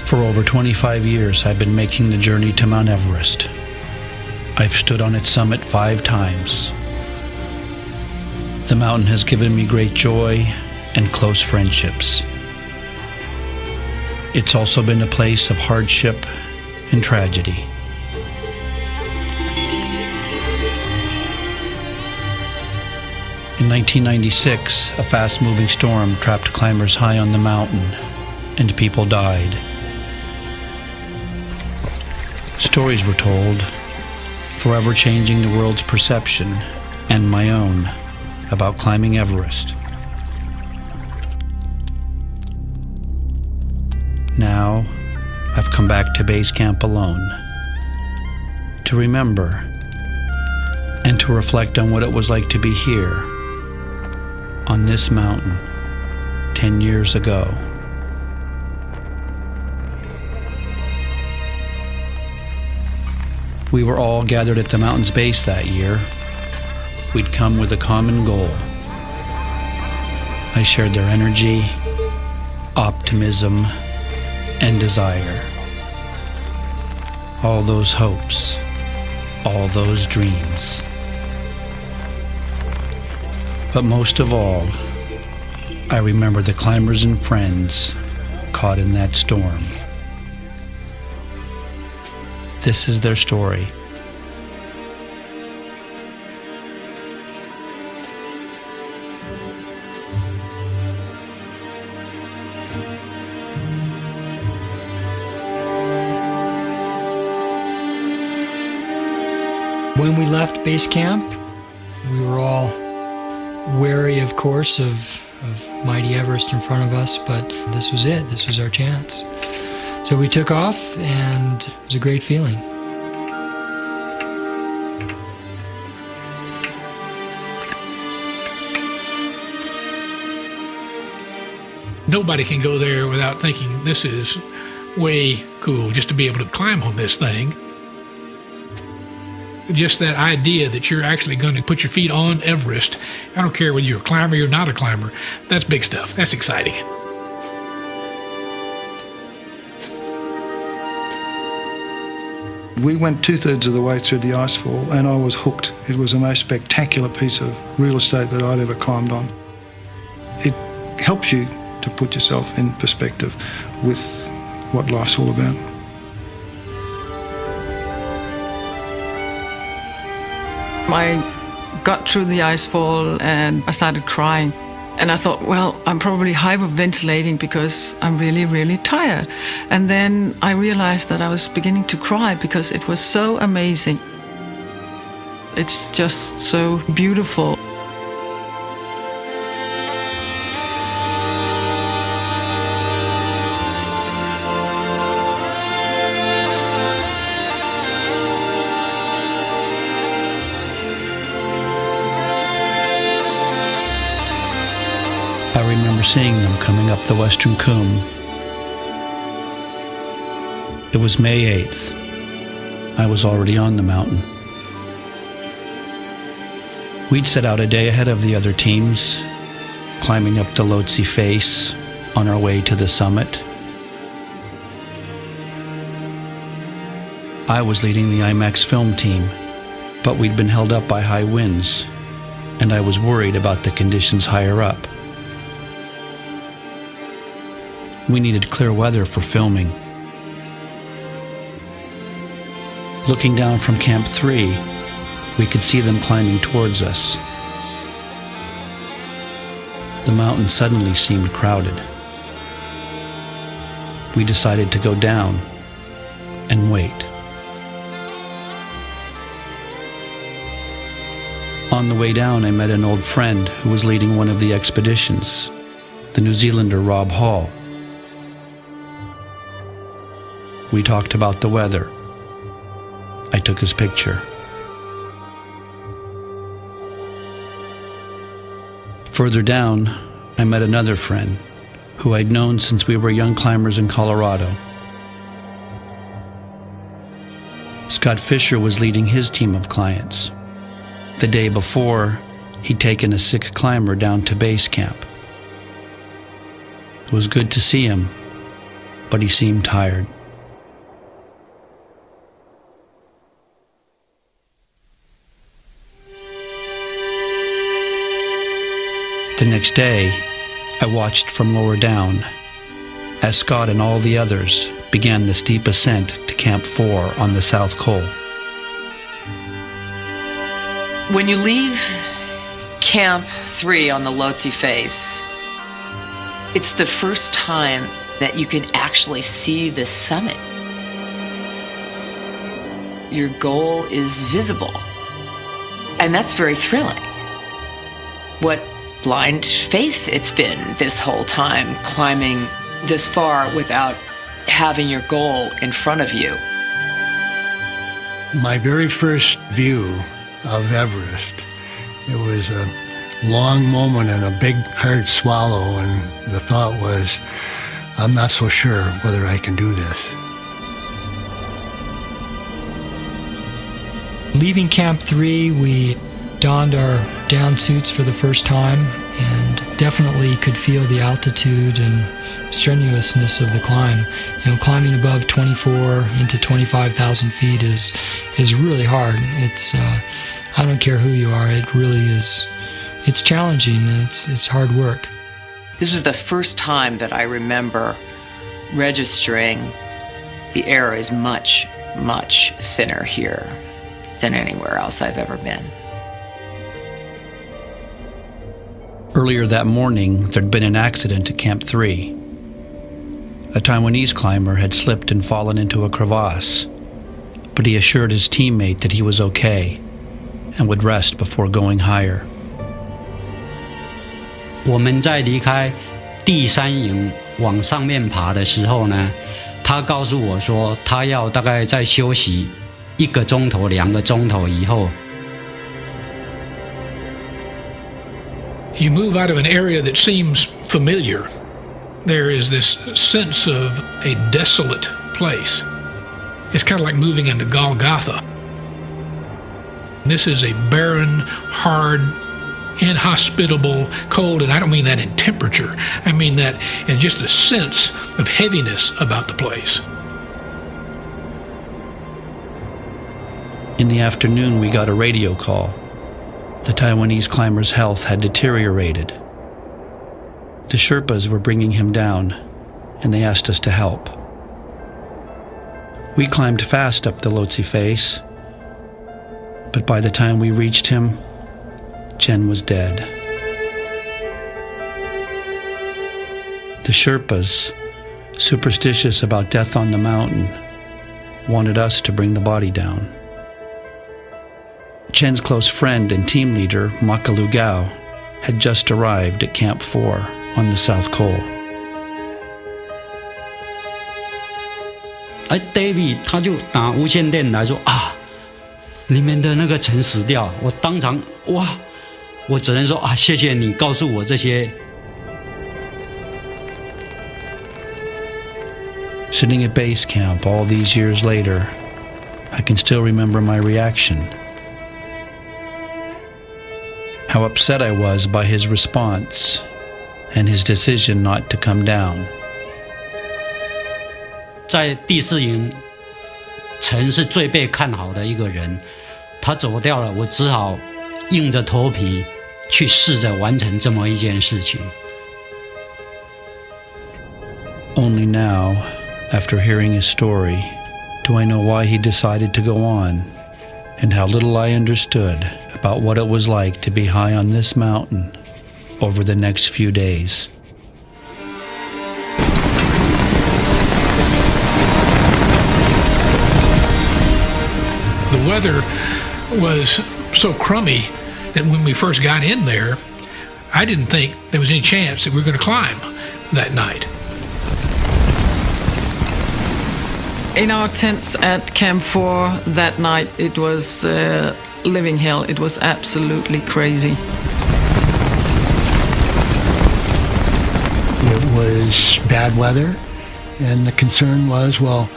For over 25 years, I've been making the journey to Mount Everest. I've stood on its summit 5 times. The mountain has given me great joy and close friendships. It's also been a place of hardship and tragedy. In 1996, a fast-moving storm trapped climbers high on the mountain, and people died. Stories were told, forever changing the world's perception, and my own, about climbing Everest. Now, I've come back to base camp alone, to remember, and to reflect on what it was like to be here, on this mountain, 10 years ago. We were all gathered at the mountain's base that year. We'd come with a common goal. I shared their energy, optimism, and desire. All those hopes, all those dreams. But most of all, I remember the climbers and friends caught in that storm. This is their story. When we left base camp, we were all wary, of course, of mighty Everest in front of us, but this was it. This was our chance. So we took off, and it was a great feeling. Nobody can go there without thinking this is way cool, just to be able to climb on this thing. Just that idea that you're actually going to put your feet on Everest, I don't care whether you're a climber or you're not a climber, that's big stuff. That's exciting. We went 2/3 of the way through the icefall and I was hooked. It was the most spectacular piece of real estate that I'd ever climbed on. It helps you to put yourself in perspective with what life's all about. I got through the icefall and I started crying. And I thought, well, I'm probably hyperventilating because I'm really, really tired. And then I realized that I was beginning to cry because it was so amazing. It's just so beautiful. I remember seeing them coming up the western comb. It was May 8th. I was already on the mountain. We'd set out a day ahead of the other teams, climbing up the Lhotse face on our way to the summit. I was leading the IMAX film team, but we'd been held up by high winds, and I was worried about the conditions higher up. We needed clear weather for filming. Looking down from Camp 3, we could see them climbing towards us. The mountain suddenly seemed crowded. We decided to go down and wait. On the way down, I met an old friend who was leading one of the expeditions, the New Zealander Rob Hall. We talked about the weather. I took his picture. Further down, I met another friend who I'd known since we were young climbers in Colorado. Scott Fisher was leading his team of clients. The day before, he'd taken a sick climber down to base camp. It was good to see him, but he seemed tired. The next day, I watched from lower down as Scott and all the others began the steep ascent to Camp 4 on the South Col. When you leave Camp 3 on the Lhotse face, it's the first time that you can actually see the summit. Your goal is visible, and that's very thrilling. What blind faith it's been this whole time, climbing this far without having your goal in front of you. My very first view of Everest, it was a long moment and a big hard swallow, and the thought was, I'm not so sure whether I can do this. Leaving Camp 3, we donned our down suits for the first time and definitely could feel the altitude and strenuousness of the climb. You know, climbing above 24 into 25,000 feet is really hard. It's I don't care who you are, it really is. It's challenging and it's hard work. This was the first time that I remember registering the air is much, much thinner here than anywhere else I've ever been. Earlier that morning, there'd been an accident at Camp 3. A Taiwanese climber had slipped and fallen into a crevasse, but he assured his teammate that he was okay and would rest before going higher. 我们在离开第3营往上面爬的时候呢，他告诉我说，他要大概再休息1个钟头、2个钟头以后。You move out of an area that seems familiar. There is this sense of a desolate place. It's kind of like moving into Golgotha. This is a barren, hard, inhospitable, cold, and I don't mean that in temperature. I mean that in just a sense of heaviness about the place. In the afternoon, we got a radio call. The Taiwanese climber's health had deteriorated. The Sherpas were bringing him down, and they asked us to help. We climbed fast up the Lhotse face, but by the time we reached him, Chen was dead. The Sherpas, superstitious about death on the mountain, wanted us to bring the body down. Chen's close friend and team leader, Makalu Gao, had just arrived at Camp 4 on the South Col. David 他就打无线电来说啊，你们的那个陈死掉，我当场哇，我只能说啊，谢谢你告诉我这些。Sitting at base camp all these years later, I can still remember my reaction. How upset I was by his response and his decision not to come down. 在第4营，陈是最被看好的一个人，他走掉了，我只好硬着头皮去试着完成这么一件事情。Only now, after hearing his story, do I know why he decided to go on, and how little I understood about what it was like to be high on this mountain over the next few days. The weather was so crummy that when we first got in there, I didn't think there was any chance that we were going to climb that night. In our tents at Camp 4 that night, it was living hell. It was absolutely crazy. It was bad weather, and the concern was, well,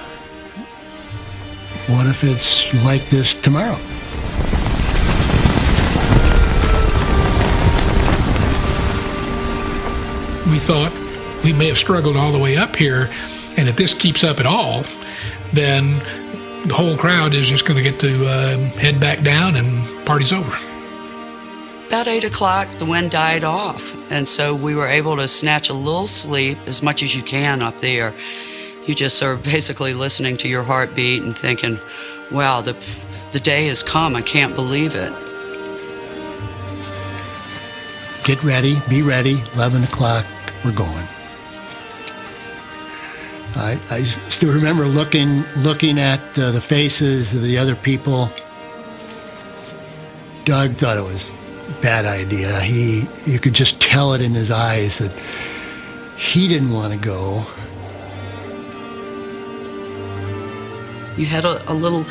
what if it's like this tomorrow? We thought we may have struggled all the way up here, And if this keeps up at all, then the whole crowd is just going to get to head back down and party's over. About 8 o'clock, the wind died off, and so we were able to snatch a little sleep, as much as you can up there. You just are basically listening to your heartbeat and thinking, wow, the day has come, I can't believe it. Get ready, be ready, 11 o'clock, we're going. I still remember looking at the faces of the other people. Doug thought it was a bad idea. You could just tell it in his eyes that he didn't want to go. You had a little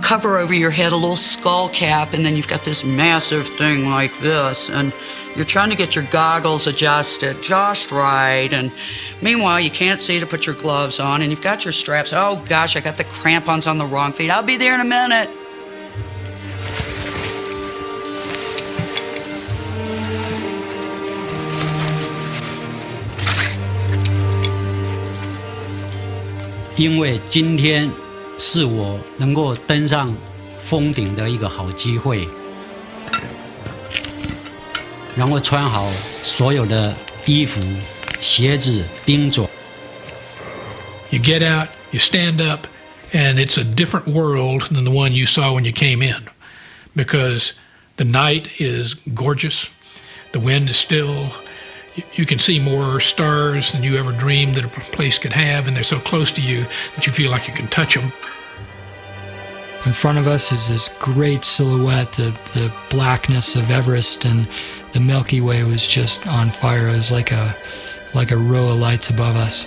cover over your head, a little skull cap, and then you've got this massive thing like this, and you're trying to get your goggles adjusted just right, and meanwhile you can't see to put your gloves on, and you've got your straps. Oh gosh, I got the crampons on the wrong feet. I'll be there in a minute.因为今天是我能够登上峰顶的一个好机会，然后穿好所有的衣服、鞋子、冰爪。You get out, you stand up, and it's a different world than the one you saw when you came in, because the night is gorgeous, the wind is still. You can see more stars than you ever dreamed that a place could have, and they're so close to you that you feel like you can touch them. In front of us is this great silhouette, the blackness of Everest, and the Milky Way was just on fire. It was like a row of lights above us.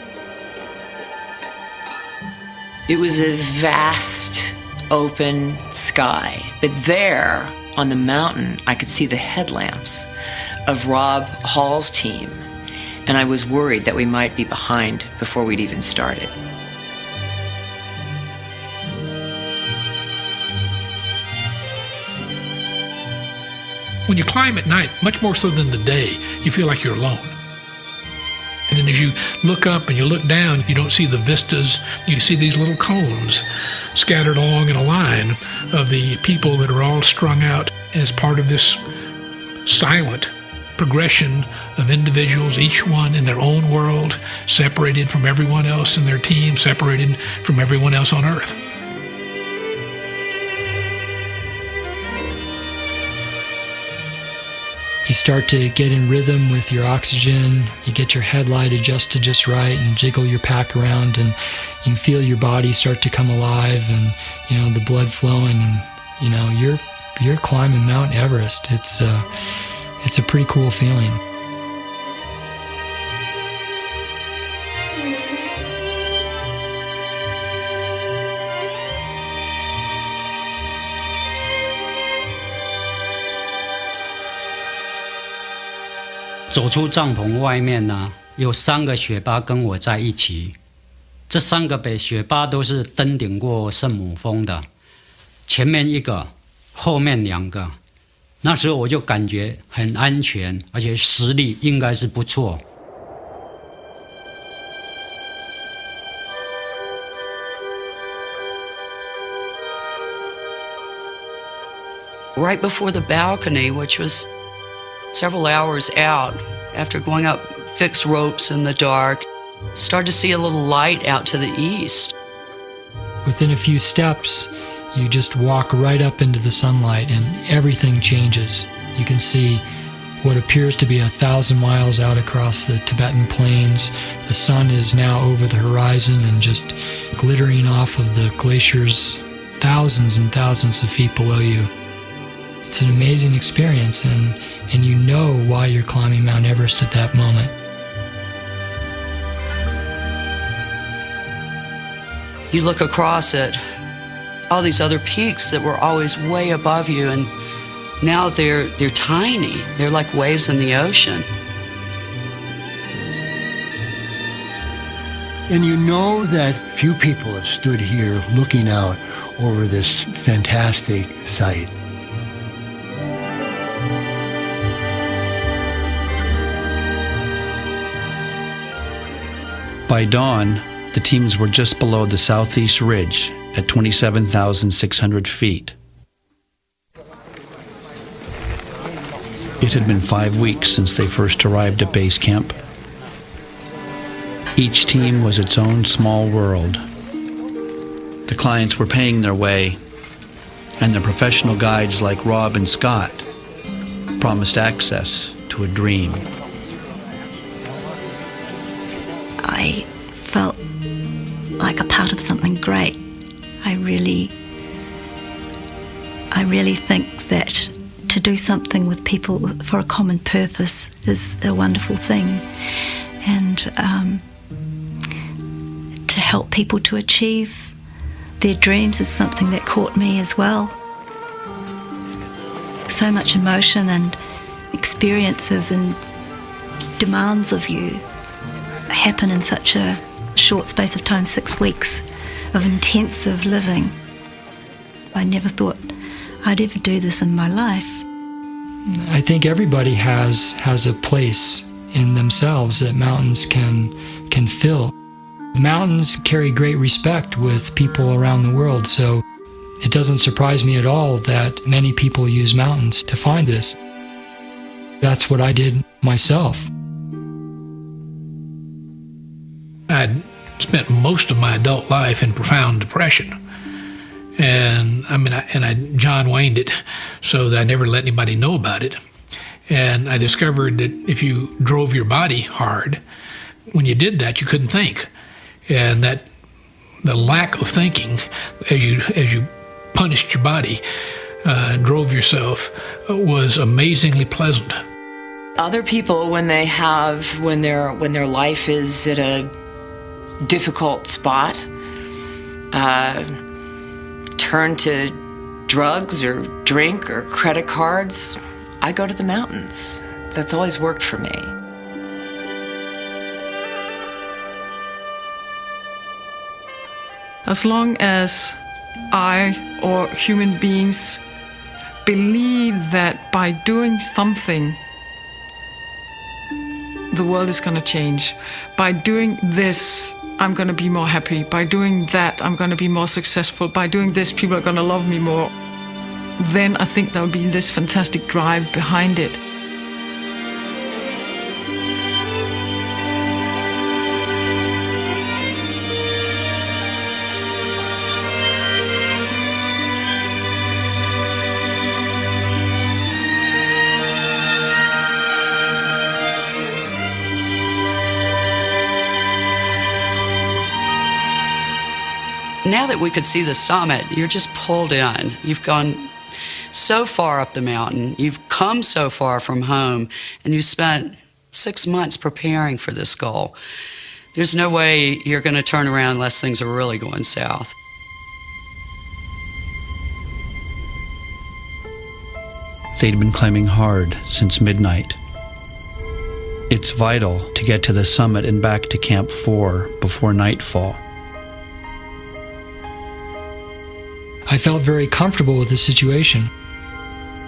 It was a vast, open sky, but there on the mountain, I could see the headlamps of Rob Hall's team, and I was worried that we might be behind before we'd even started. When you climb at night, much more so than the day, you feel like you're alone. And then as you look up and you look down, you don't see the vistas. You see these little cones scattered along in a line of the people that are all strung out as part of this silent progression of individuals, each one in their own world, separated from everyone else in their team, separated from everyone else on Earth. You start to get in rhythm with your oxygen, you get your headlight adjusted just right and jiggle your pack around, and you can feel your body start to come alive, and the blood flowing, and you're climbing Mount Everest. It's a pretty cool feeling.走出帐篷外面呢，有3个雪巴跟我在一起。这3个雪巴都是登顶过圣母峰的，前面1个，后面2个。那时候我就感觉很安全，而且实力应该是不错。Right before the balcony, which was several hours out, after going up fixed ropes in the dark, started to see a little light out to the east. Within a few steps, you just walk right up into the sunlight and everything changes. You can see what appears to be 1,000 miles out across the Tibetan plains. The sun is now over the horizon and just glittering off of the glaciers thousands and thousands of feet below you. It's an amazing experience, and you know why you're climbing Mount Everest at that moment. You look across at all these other peaks that were always way above you, and now they're tiny. They're like waves in the ocean. And you know that few people have stood here looking out over this fantastic sight. By dawn, The teams were just below the southeast ridge at 27,600 feet. It had been 5 weeks since they first arrived at base camp. Each team was its own small world. The clients were paying their way, and the professional guides like Rob and Scott promised access to a dream. I felt like a part of something great. I really think that to do something with people for a common purpose is a wonderful thing, and to help people to achieve their dreams is something that caught me as well. So much emotion and experiences and demands of you happen in such a short space of time, 6 weeks of intensive living. I never thought I'd ever do this in my life. I think everybody has a place in themselves that mountains can fill. Mountains carry great respect with people around the world, so it doesn't surprise me at all that many people use mountains to find this. That's what I did myself. I'd spent most of my adult life in profound depression. And I John Wayne'd it so that I never let anybody know about it. And I discovered that if you drove your body hard, when you did that, you couldn't think. And that the lack of thinking as you punished your body and drove yourself was amazingly pleasant. Other people, when their life is at a difficult spot, turn to drugs or drink or credit cards. I go to the mountains. That's always worked for me. As long as I or human beings believe that by doing something, the world is going to change. By doing this, I'm going to be more happy. By doing that, I'm going to be more successful. By doing this, people are going to love me more. Then I think there'll be this fantastic drive behind it. Now that we could see the summit, you're just pulled in. You've gone so far up the mountain. You've come so far from home, and you spent 6 months preparing for this goal. There's no way you're going to turn around unless things are really going south. They'd been climbing hard since midnight. It's vital to get to the summit and back to Camp 4 before nightfall. I felt very comfortable with the situation.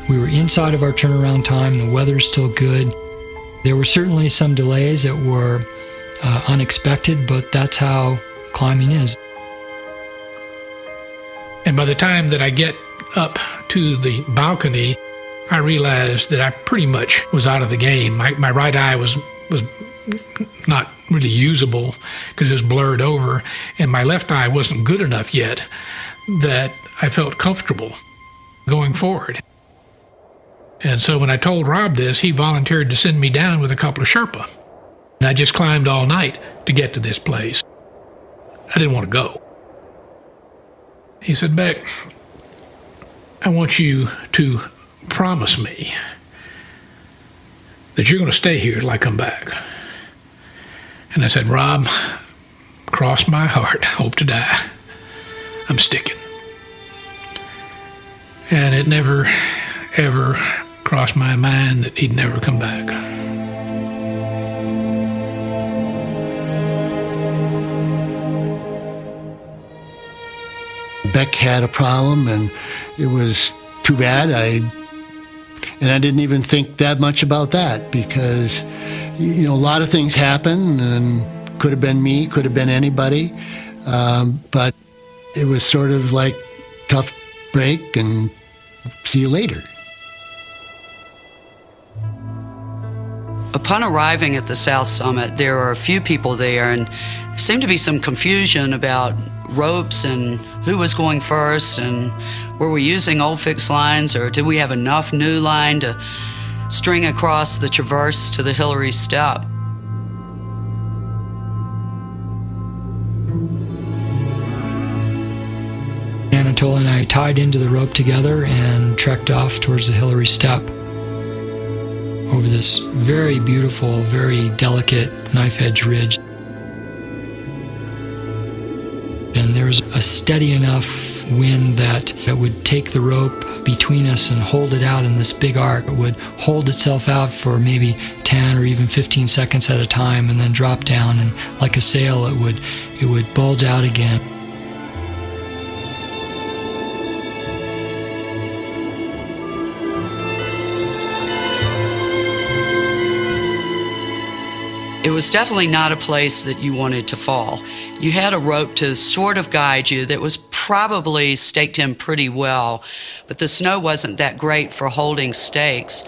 We were inside of our turnaround time, the weather's still good. There were certainly some delays that were unexpected, but that's how climbing is. And by the time that I get up to the balcony, I realized that I pretty much was out of the game. My right eye was not really usable because it was blurred over, and my left eye wasn't good enough yet that I felt comfortable going forward. And so when I told Rob this, he volunteered to send me down with a couple of Sherpa. And I just climbed all night to get to this place. I didn't want to go. He said, "Beck, I want you to promise me that you're going to stay here till I come back." And I said, "Rob, cross my heart, hope to die. I'm sticking." And it never, ever crossed my mind that he'd never come back. Beck had a problem, and it was too bad. I didn't even think that much about that because, a lot of things happen, and Could have been me, could have been anybody. But it was sort of like tough break and see you later. Upon arriving at the South Summit, there were a few people there, and there seemed to be some confusion about ropes and who was going first, and were we using old fixed lines, or did we have enough new line to string across the traverse to the Hillary Step? Anatole and I tied into the rope together and trekked off towards the Hillary Step over this very beautiful, very delicate knife-edge ridge. And there was a steady enough wind that it would take the rope between us and hold it out in this big arc. It would hold itself out for maybe 10 or even 15 seconds at a time and then drop down, and like a sail it would bulge out again. It was definitely not a place that you wanted to fall. You had a rope to sort of guide you that was probably staked in pretty well, but the snow wasn't that great for holding stakes.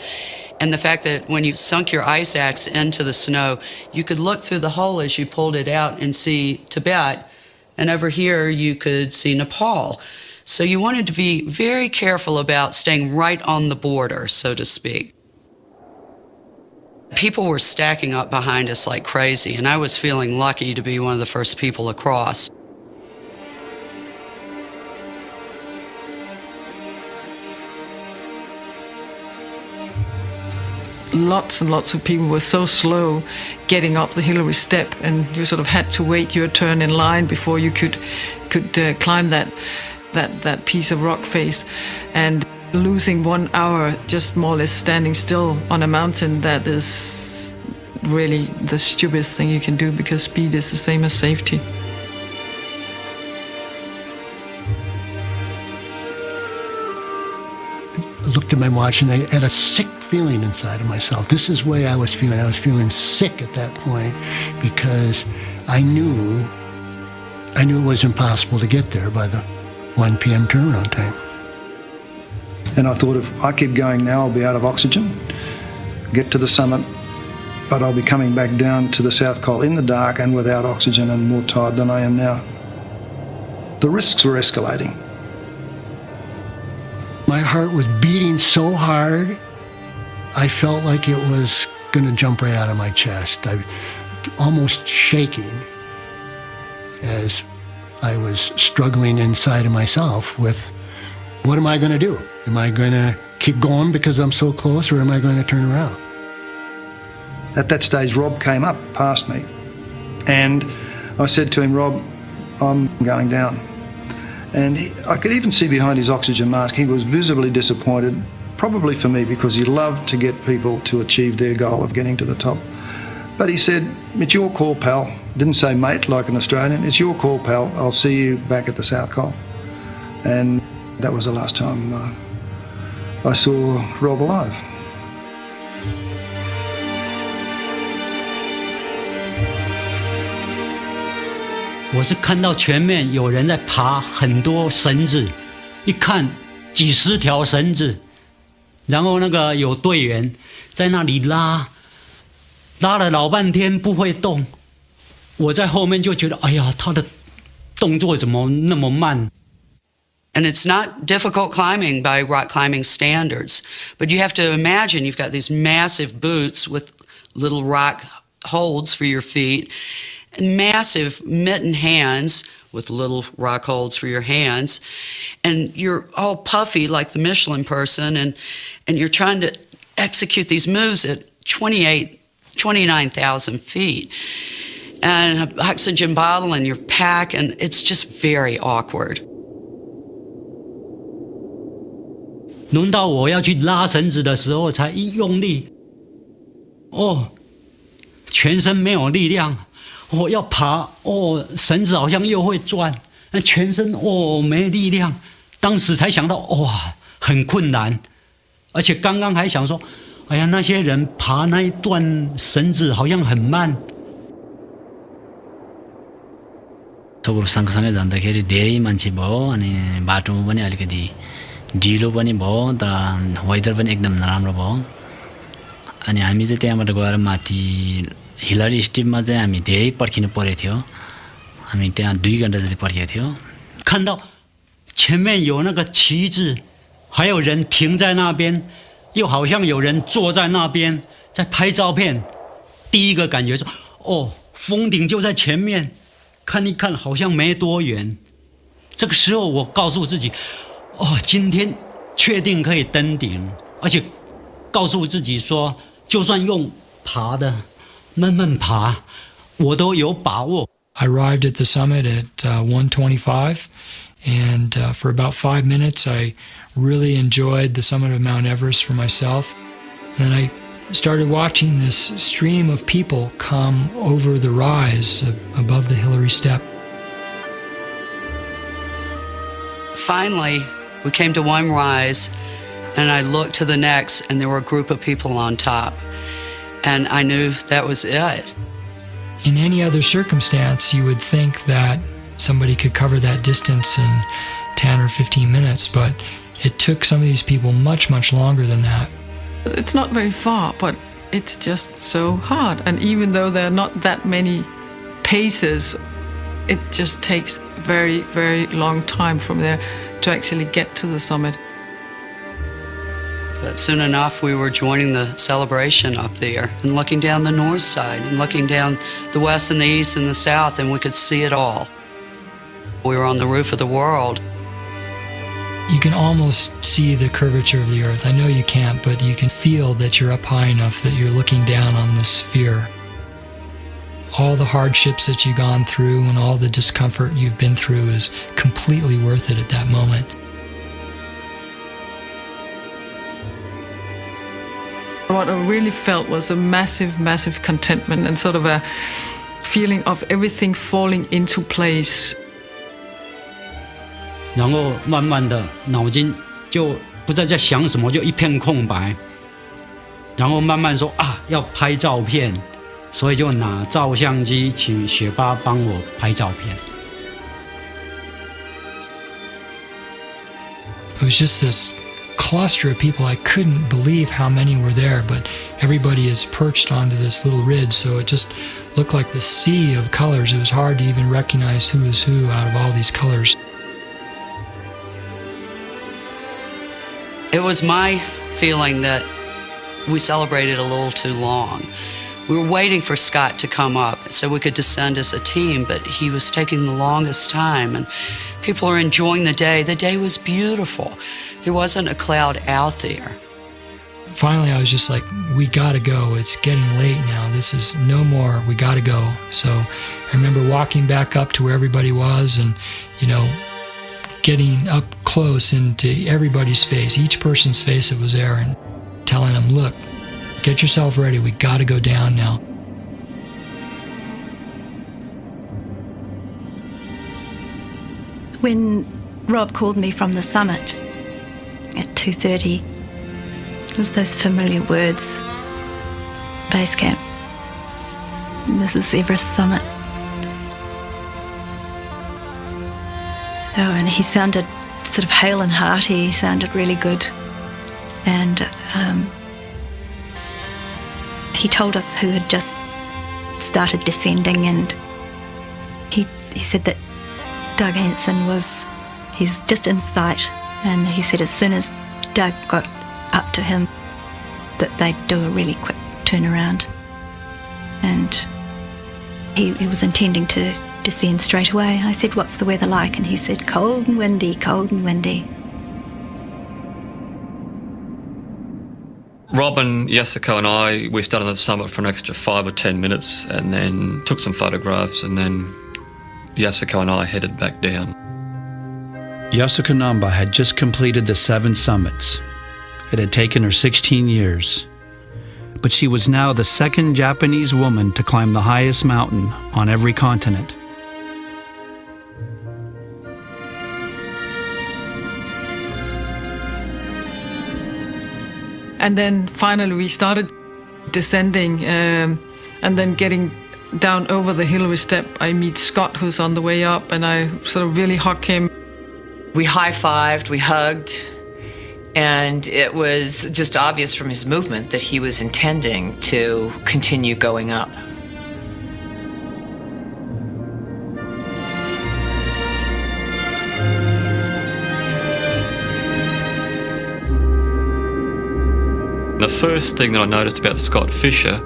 And the fact that when you sunk your ice axe into the snow, you could look through the hole as you pulled it out and see Tibet, and over here you could see Nepal. So you wanted to be very careful about staying right on the border, so to speak. People were stacking up behind us like crazy, and I was feeling lucky to be one of the first people across. Lots and lots of people were so slow getting up the Hillary Step, and you sort of had to wait your turn in line before you could climb that piece of rock face. And losing 1 hour just more or less standing still on a mountain, that is really the stupidest thing you can do, because speed is the same as safety. I looked at my watch and I had a sick feeling inside of myself. This is the way I was feeling. I was feeling sick at that point because I knew it was impossible to get there by the 1 p.m. turnaround time. And I thought, if I keep going now, I'll be out of oxygen, get to the summit, but I'll be coming back down to the South Col in the dark and without oxygen and more tired than I am now. The risks were escalating. My heart was beating so hard, I felt like it was going to jump right out of my chest. I was almost shaking as I was struggling inside of myself with, what am I going to do? Am I going to keep going because I'm so close, or am I going to turn around? At that stage, Rob came up past me, and I said to him, Rob, I'm going down. And I could even see behind his oxygen mask, he was visibly disappointed, probably for me, because he loved to get people to achieve their goal of getting to the top. But he said, it's your call, pal. Didn't say mate like an Australian. It's your call, pal. I'll see you back at the South Col. And that was the last time I saw Rob alive. 我是看到前面有人在爬很多绳子，一看几十条绳子，然后那个有队员在那里拉了老半天不会动，我在后面就觉得，哎呀，他的动作怎么那么慢？ And it's not difficult climbing by rock climbing standards, but you have to imagine you've got these massive boots with little rock holds for your feet, and massive mitten hands with little rock holds for your hands, and you're all puffy like the Michelin person, and you're trying to execute these moves at 29,000 feet. And an oxygen bottle in your pack, and it's just very awkward. 轮到我要去拉绳子的时候，才一用力，全身没有力量。我要爬，绳子好像又会转，那全身没力量。当时才想到，哇，很困难。而且刚刚还想说，哎呀，那些人爬那一段绳子好像很慢。सबैहरू सँगसँगै जाँदाखेरि धेरै मान्छे भयो अनि बाटोमा पनि अलिकति ढिलो पनि भयो तर वेदर पनि एकदम नराम्रो भयो अनि हामी चाहिँ त्यहाँबाट गएर माथि हिलरी स्टिपमा चाहिँ हामी धेरै पर्खिनु परेको थियो हामी त्यहाँ 2 घण्टा जति पर्खेको थियो 看到前面有那个旗子，还有人停在那边，又好像有人坐在那边在拍照片。第一个感觉说，哦，峰顶就在前面，看一看好像没多远。这个时候我告诉自己，哦，今天确定可以登顶，而且告诉自己说，就算用爬的，慢慢爬，我都有把握。 I arrived at the summit at 1:25, and for about 5 minutes I really enjoyed the summit of Mount Everest for myself. Then I started watching this stream of people come over the rise above the Hillary Step. Finally, we came to one rise, and I looked to the next, and there were a group of people on top. And I knew that was it. In any other circumstance, you would think that somebody could cover that distance in 10 or 15 minutes, but it took some of these people much, much longer than that. It's not very far, but it's just so hard. And even though there are not that many paces, it just takes very, very long time from there to actually get to the summit. But soon enough, we were joining the celebration up there and looking down the north side and looking down the west and the east and the south, and we could see it all. We were on the roof of the world. You can almost see the curvature of the earth. I know you can't, but you can feel that you're up high enough that you're looking down on the sphere. All the hardships that you've gone through and all the discomfort you've been through is completely worth it at that moment. What I really felt was a massive, massive contentment and sort of a feeling of everything falling into place. 然后慢慢的脑筋就不再在想什么，就一片空白。然后慢慢说啊，要拍照片，所以就拿照相机请雪巴帮我拍照片。It was just this cluster of people. I couldn't believe how many were there, but everybody is perched onto this little ridge, so it just looked like the sea of colors. It was hard to even recognize who was who out of all these colors. It was my feeling that we celebrated a little too long. We were waiting for Scott to come up so we could descend as a team, but he was taking the longest time, and people are enjoying the day. The day was beautiful. There wasn't a cloud out there. Finally, I was just like, we gotta go. It's getting late now. This is no more. We gotta go. So I remember walking back up to where everybody was and, getting up close into everybody's face, each person's face that was there, and telling them, look, get yourself ready. We gotta go down now. When Rob called me from the summit at 2:30, it was those familiar words, base camp. This is Everest summit. Oh, and he sounded sort of hale and hearty. He sounded really good. And he told us who had just started descending, and he said that Doug Hansen he's just in sight, and he said as soon as Doug got up to him that they'd do a really quick turnaround, and he was intending to descend straight away. I said, what's the weather like? And he said, cold and windy, cold and windy. Rob and Yasuko and I, we stayed on the summit for an extra 5 or 10 minutes and then took some photographs, and then Yasuko and I headed back down. Yasuko Namba had just completed the 7 summits. It had taken her 16 years. But she was now the second Japanese woman to climb the highest mountain on every continent. And then finally we started descending and then getting down over the Hillary step, I meet Scott, who's on the way up, and I sort of really hug him. We high-fived, we hugged, and it was just obvious from his movement that he was intending to continue going up. The first thing that I noticed about Scott Fisher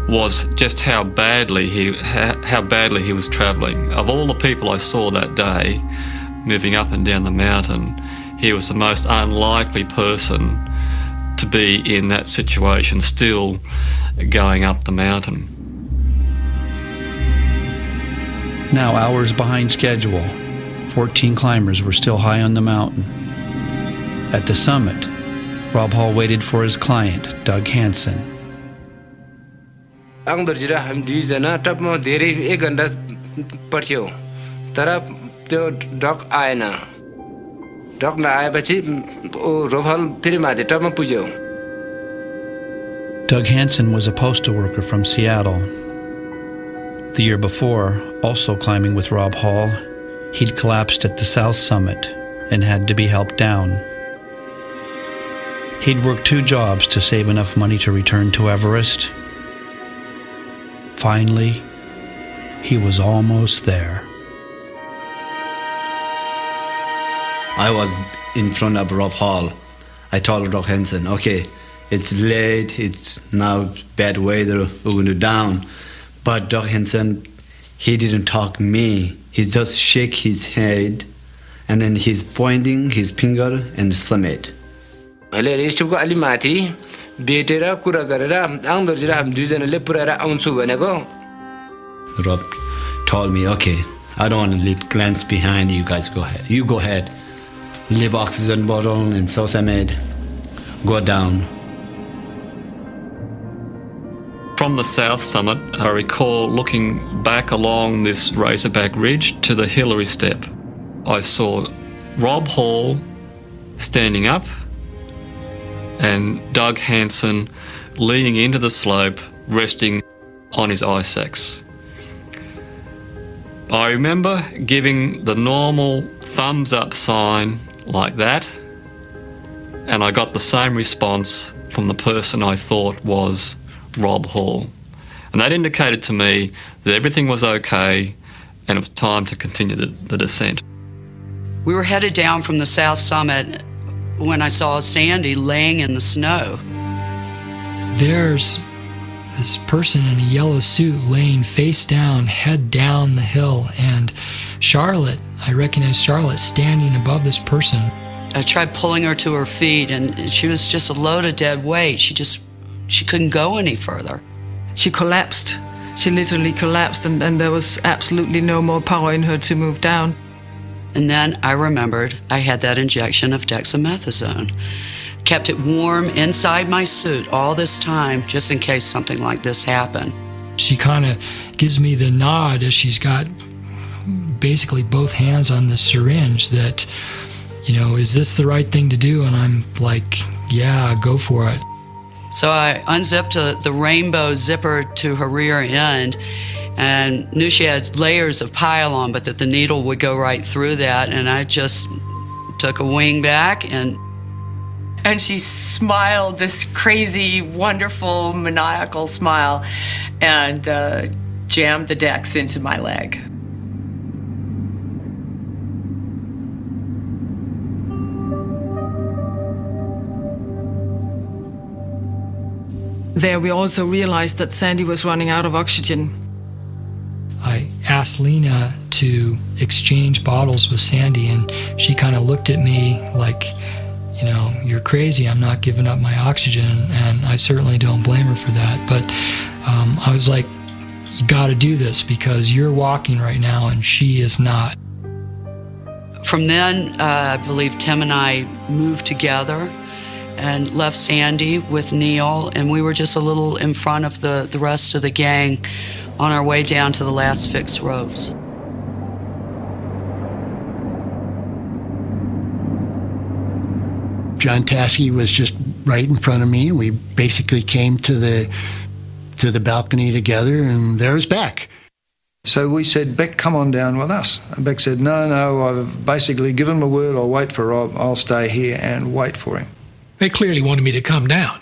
was just how badly he was travelling. Of all the people I saw that day moving up and down the mountain, he was the most unlikely person to be in that situation, still going up the mountain. Now hours behind schedule, 14 climbers were still high on the mountain. At the summit, Rob Hall waited for his client, Doug Hansen. आउँदोतिर हामी दुईजना टपमा धेरै 1 घण्टा पर्थ्यो तर त्यो duck आएन duck नआएपछि रोफल फेरि माथि टपमा पुग्यो. Doug Hansen was a postal worker from Seattle. The year before, also climbing with Rob Hall, he'd collapsed at the south summit and had to be helped down. He'd worked 2 jobs to save enough money to return to Everest. Finally, he was almost there. I was in front of Rob Hall. I told Doug Hansen, okay, it's late, it's now bad weather, we're going to down. But Doug Hansen, he didn't talk to me. He just shake his head and then he's pointing his finger and summit. अहिले रेस्टको अलि माथि भेटेर कुरा गरेर आउँदोतिर हामी दुईजनाले पुऱ्याएर आउँछु भनेको. Rob told me, okay, I don't want to leave glance behind, you guys go ahead. You go ahead. Leave oxygen bottle and summit. Go down. From the south summit, I recall looking back along this Razorback Ridge to the Hillary Step. I saw Rob Hall standing up and Doug Hansen leaning into the slope, resting on his ice axe. I remember giving the normal thumbs up sign like that, and I got the same response from the person I thought was Rob Hall. And that indicated to me that everything was okay and it was time to continue the descent. We were headed down from the south summit when I saw Sandy laying in the snow. There's this person in a yellow suit laying face down, head down the hill, and Charlotte, I recognize Charlotte standing above this person. I tried pulling her to her feet, and she was just a load of dead weight. She couldn't go any further. She collapsed. She literally collapsed, and there was absolutely no more power in her to move down. And then I remembered I had that injection of dexamethasone. Kept it warm inside my suit all this time, just in case something like this happened. She kind of gives me the nod as she's got basically both hands on the syringe that, you know, is this the right thing to do? And I'm like, yeah, go for it. So I unzipped the rainbow zipper to her rear end and knew she had layers of pylon, but that the needle would go right through that. And I just took a wing back and she smiled this crazy, wonderful, maniacal smile and jammed the dex into my leg. There we also realized that Sandy was running out of oxygen. I asked Lena to exchange bottles with Sandy, and she kind of looked at me like, you know, you're crazy, I'm not giving up my oxygen, and I certainly don't blame her for that. But I was like, you gotta do this because you're walking right now and she is not. From then, I believe Tim and I moved together and left Sandy with Neil, and we were just a little in front of the rest of the gang on our way down to the last fixed ropes. John Taskey was just right in front of me. We basically came to the to the balcony together, and there's Beck. So we said, Beck, come on down with us. And Beck said, no, I've basically given my word, I'll wait for Rob, I'll stay here and wait for him. They clearly wanted me to come down,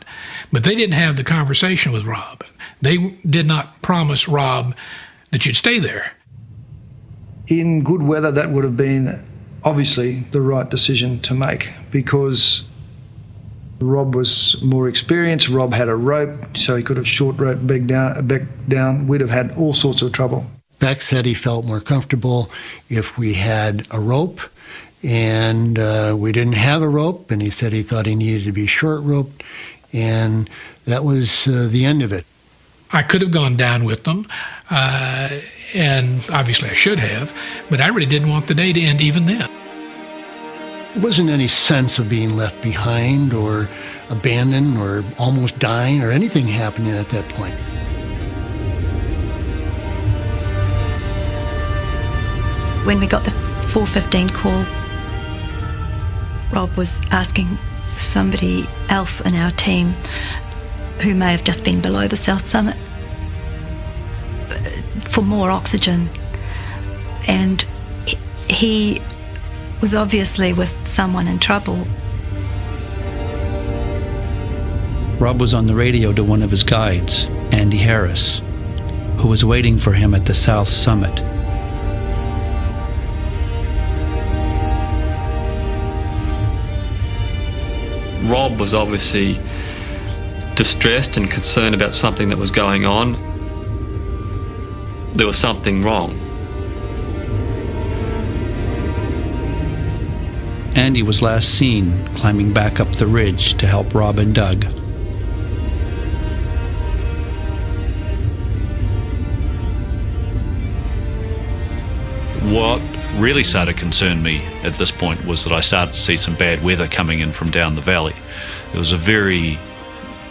but they didn't have the conversation with Rob. They did not promise Rob that you'd stay there. In good weather, that would have been obviously the right decision to make, because Rob was more experienced. Rob had a rope, so he could have short roped Beck down. We'd have had all sorts of trouble. Beck said he felt more comfortable if we had a rope, and we didn't have a rope, and he said he thought he needed to be short roped, and that was the end of it. I could have gone down with them, and obviously I should have, but I really didn't want the day to end even then. There wasn't any sense of being left behind or abandoned or almost dying or anything happening at that point. When we got the 4:15 call, Rob was asking somebody else in our team, who may have just been below the South Summit, for more oxygen. And he was obviously with someone in trouble. Rob was on the radio to one of his guides, Andy Harris, who was waiting for him at the South Summit. Rob was obviously distressed and concerned about something that was going on. There was something wrong. Andy was last seen climbing back up the ridge to help Rob and Doug. What really started to concern me at this point was that I started to see some bad weather coming in from down the valley. There was a very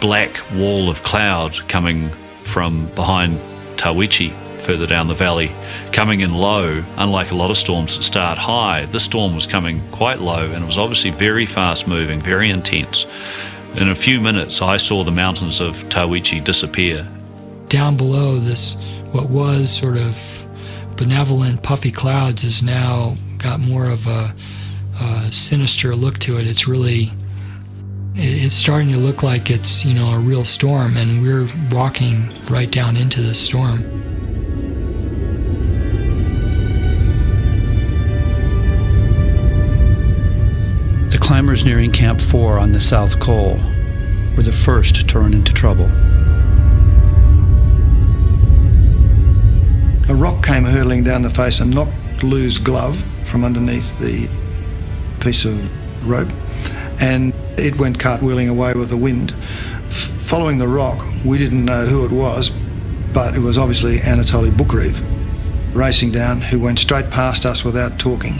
black wall of cloud coming from behind Tawichi, further down the valley, coming in low. Unlike a lot of storms that start high, this storm was coming quite low, and it was obviously very fast moving, very intense. In a few minutes, I saw the mountains of Tawichi disappear. Down below, this, what was sort of benevolent, puffy clouds, has now got more of a sinister look to it. It's starting to look like it's, a real storm, and we're walking right down into this storm. The climbers nearing Camp 4 on the South Col were the first to run into trouble. A rock came hurtling down the face and knocked Lou's glove from underneath the piece of rope, and it went cartwheeling away with the wind. Following the rock, we didn't know who it was, but it was obviously Anatoly Bukreev racing down, who went straight past us without talking,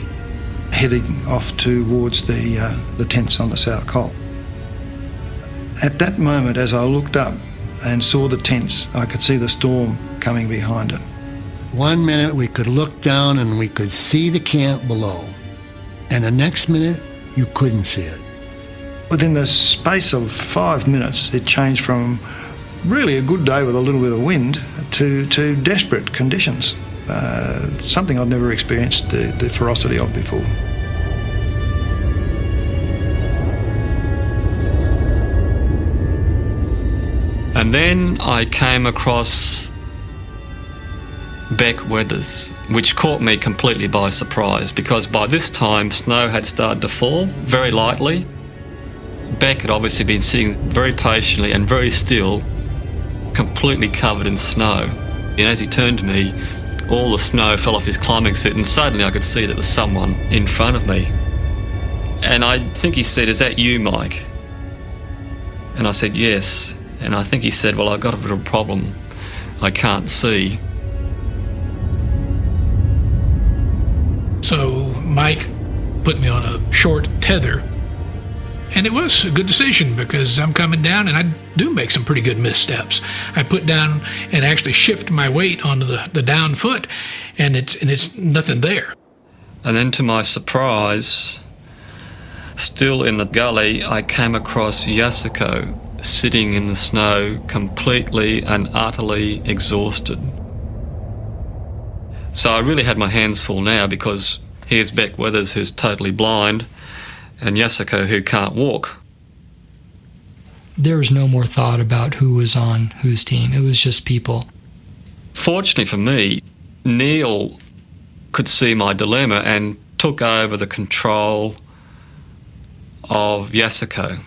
heading off towards the tents on the South Col. At that moment, as I looked up and saw the tents, I could see the storm coming behind it. 1 minute we could look down and we could see the camp below, and the next minute you couldn't see it. Within the space of 5 minutes, it changed from really a good day with a little bit of wind to desperate conditions. Something I'd never experienced the ferocity of before. And then I came across Beck Weathers, which caught me completely by surprise, because by this time snow had started to fall very lightly. Beck had obviously been sitting very patiently and very still, completely covered in snow. And as he turned to me, all the snow fell off his climbing suit, and suddenly I could see there was someone in front of me. And I think he said, "Is that you, Mike?" And I said, "Yes." And I think he said, "Well, I've got a bit of a problem. I can't see." So Mike put me on a short tether, and it was a good decision because I'm coming down and I do make some pretty good missteps. I put down and actually shift my weight onto the down foot, and it's nothing there. And then to my surprise, still in the gully, I came across Yasuko, sitting in the snow, completely and utterly exhausted. So I really had my hands full now, because here's Beck Withers, who's totally blind, and Yasuko, who can't walk. There was no more thought about who was on whose team. It was just people. Fortunately for me, Neil could see my dilemma and took over the control of Yasuko.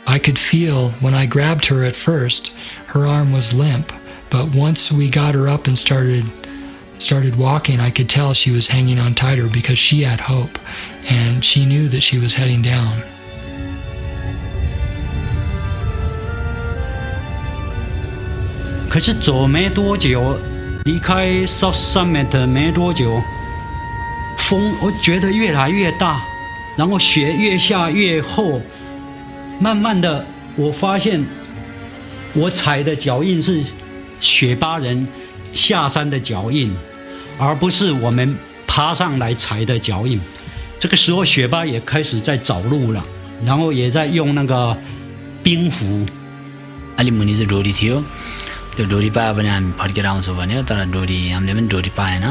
I could feel when I grabbed her at first, her arm was limp, but once we got her up and started walking, I could tell she was hanging on tighter because she had hope, and she knew that she was heading down.可是走没多久，离开 South Summit 没多久，风我觉得越来越大，然后雪越下越厚，慢慢的我发现我踩的脚印是雪巴人下山的脚印，而不是我们爬上来踩的脚印。这个时候雪巴也开始在找路了，然后也在用那个冰斧。अलि मुनि चाहिँ डोरी थियो त्यो डोरी पायो भने हामी फर्केर आउँछौँ भन्यो तर हामीले पनि डोरी पाएन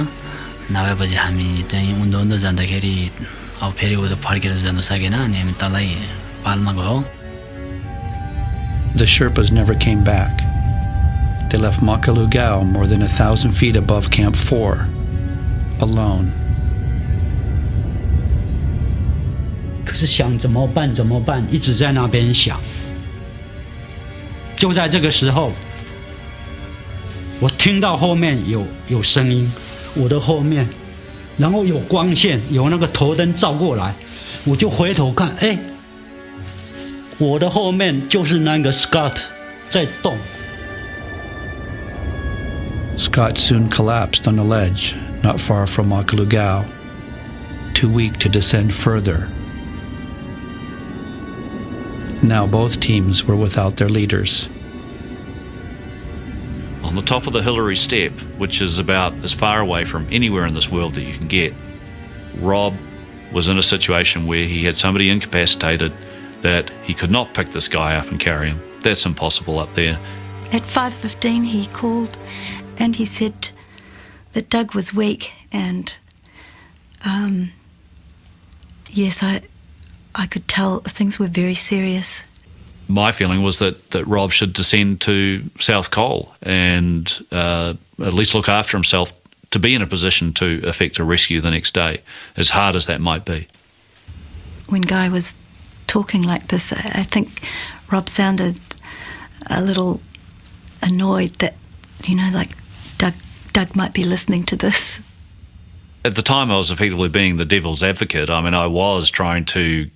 नभएपछि हामी चाहिँ उन्दो जाँदाखेरि अब फेरि उता फर्केर जानु सकेन अनि हामी तलै पालमा गयौँ. The Sherpas never came back. They left Makalugao more than 1,000 feet above Camp 4, alone. 可是想怎么办，一直在那边想。就在这个时候，我听到后面有声音，我的后面，然后有光线，有那个头灯照过来，我就回头看，哎，我的后面就是那个 Scott 在动。Scott soon collapsed on a ledge not far from Makalugao, too weak to descend further. Now both teams were without their leaders. On the top of the Hillary Step, which is about as far away from anywhere in this world that you can get, Rob was in a situation where he had somebody incapacitated that he could not pick this guy up and carry him. That's impossible up there. At 5:15 he called and he said that Doug was weak and yes, I could tell things were very serious. My feeling was that Rob should descend to South Cole and at least look after himself to be in a position to effect a rescue the next day, as hard as that might be. When Guy was talking like this, I think Rob sounded a little annoyed that, like Doug might be listening to this. At the time, I was effectively being the devil's advocate. I mean, I was trying to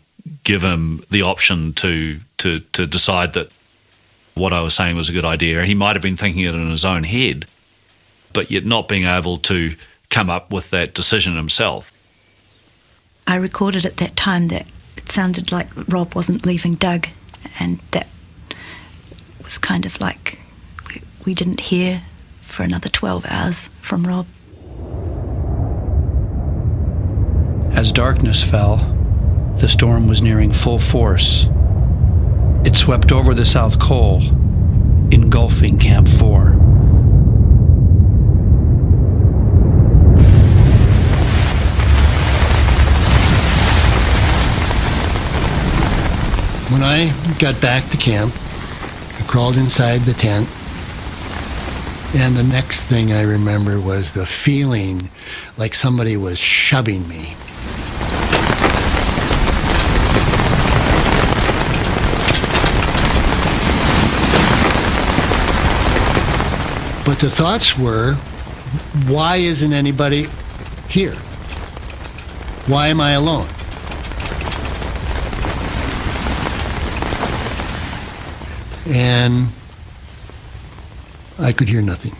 give him the option to decide that what I was saying was a good idea. He might have been thinking it in his own head, but yet not being able to come up with that decision himself. I recorded at that time that it sounded like Rob wasn't leaving Doug, and that was kind of like we didn't hear for another 12 hours from Rob. As darkness fell, the storm was nearing full force. It swept over the South Cole, engulfing Camp 4. When I got back to camp, I crawled inside the tent, and the next thing I remember was the feeling like somebody was shoving me. But the thoughts were, why isn't anybody here? Why am I alone? And I could hear nothing.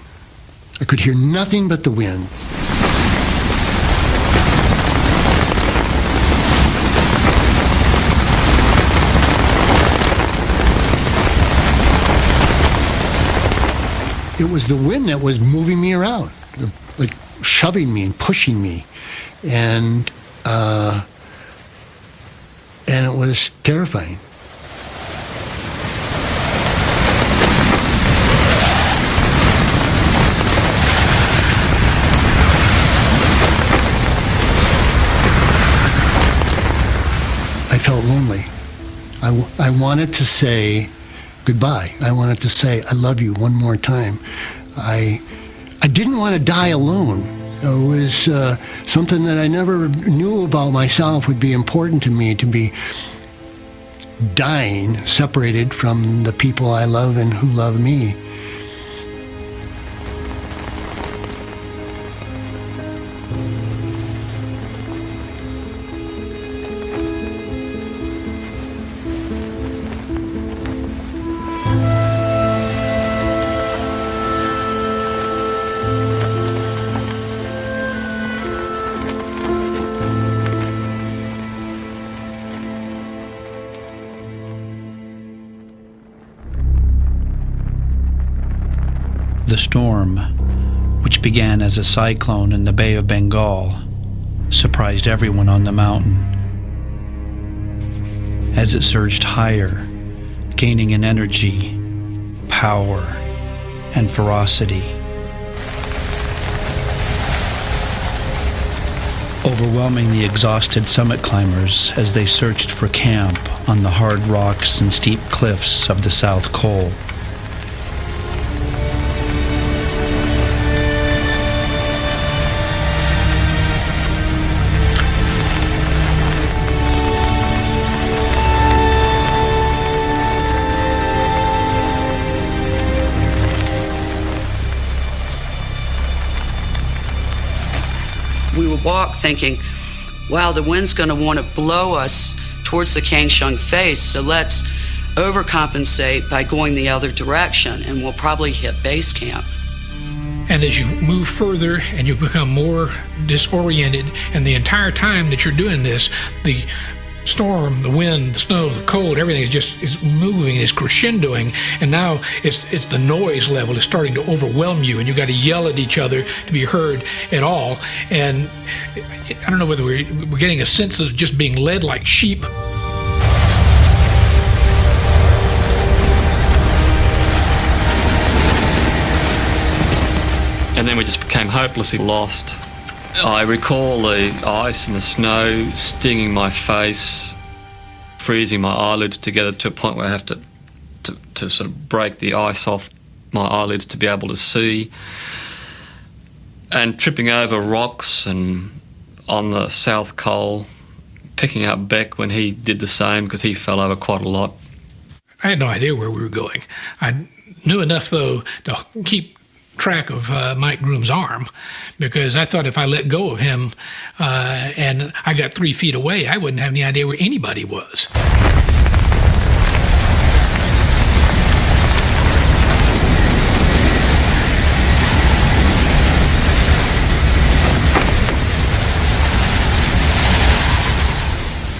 I could hear nothing but the wind. It was the wind that was moving me around, like shoving me and pushing me, and it was terrifying. felt lonely. I wanted to say goodbye. I wanted to say, I love you one more time. I didn't want to die alone. It was something that I never knew about myself would be important to me, to be dying, separated from the people I love and who love me. The storm, which began as a cyclone in the Bay of Bengal, surprised everyone on the mountain. As it surged higher, gaining in energy, power, and ferocity, overwhelming the exhausted summit climbers as they searched for camp on the hard rocks and steep cliffs of the South Col. We would walk thinking, wow, the wind's going to want to blow us towards the Kangshung face, so let's overcompensate by going the other direction, and we'll probably hit base camp. And as you move further and you become more disoriented, and the entire time that you're doing this, the storm, the wind, the snow, the cold, everything is moving, is crescendoing, and now it's the noise level is starting to overwhelm you, and you got to yell at each other to be heard at all. And I don't know whether we're getting a sense of just being led like sheep. And then we just became hopelessly lost. I recall the ice and the snow stinging my face, freezing my eyelids together to a point where I have to sort of break the ice off my eyelids to be able to see, and tripping over rocks and on the South Col, picking up Beck when he did the same because he fell over quite a lot. I had no idea where we were going. I knew enough, though, to keep track of Mike Groom's arm, because I thought if I let go of him and I got 3 feet away, I wouldn't have any idea where anybody was.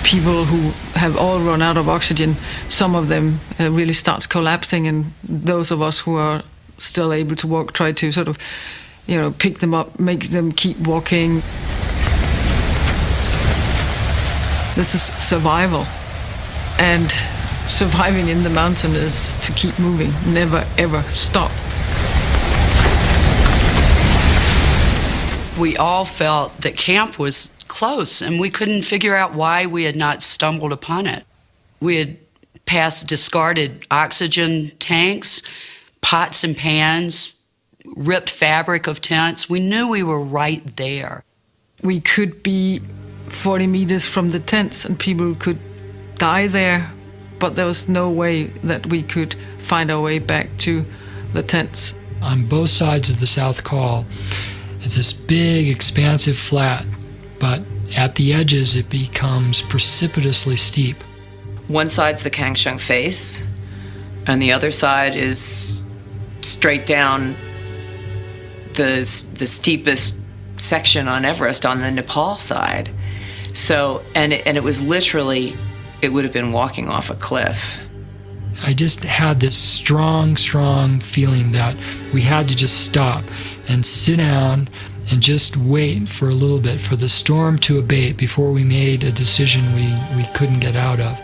People who have all run out of oxygen, some of them really starts collapsing, and those of us who are still able to walk try to sort of, pick them up, make them keep walking. This is survival, and surviving in the mountain is to keep moving, never ever stop. We all felt that camp was close, and we couldn't figure out why we had not stumbled upon it. We had passed discarded oxygen tanks, pots and pans, ripped fabric of tents. We knew we were right there. We could be 40 meters from the tents and people could die there, but there was no way that we could find our way back to the tents. On both sides of the South Col, it's this big, expansive flat, but at the edges it becomes precipitously steep. One side's the Kangshung face, and the other side is straight down the steepest section on Everest on the Nepal side. So, and it was literally, it would have been walking off a cliff. I just had this strong feeling that we had to just stop and sit down and just wait for a little bit for the storm to abate before we made a decision we couldn't get out of.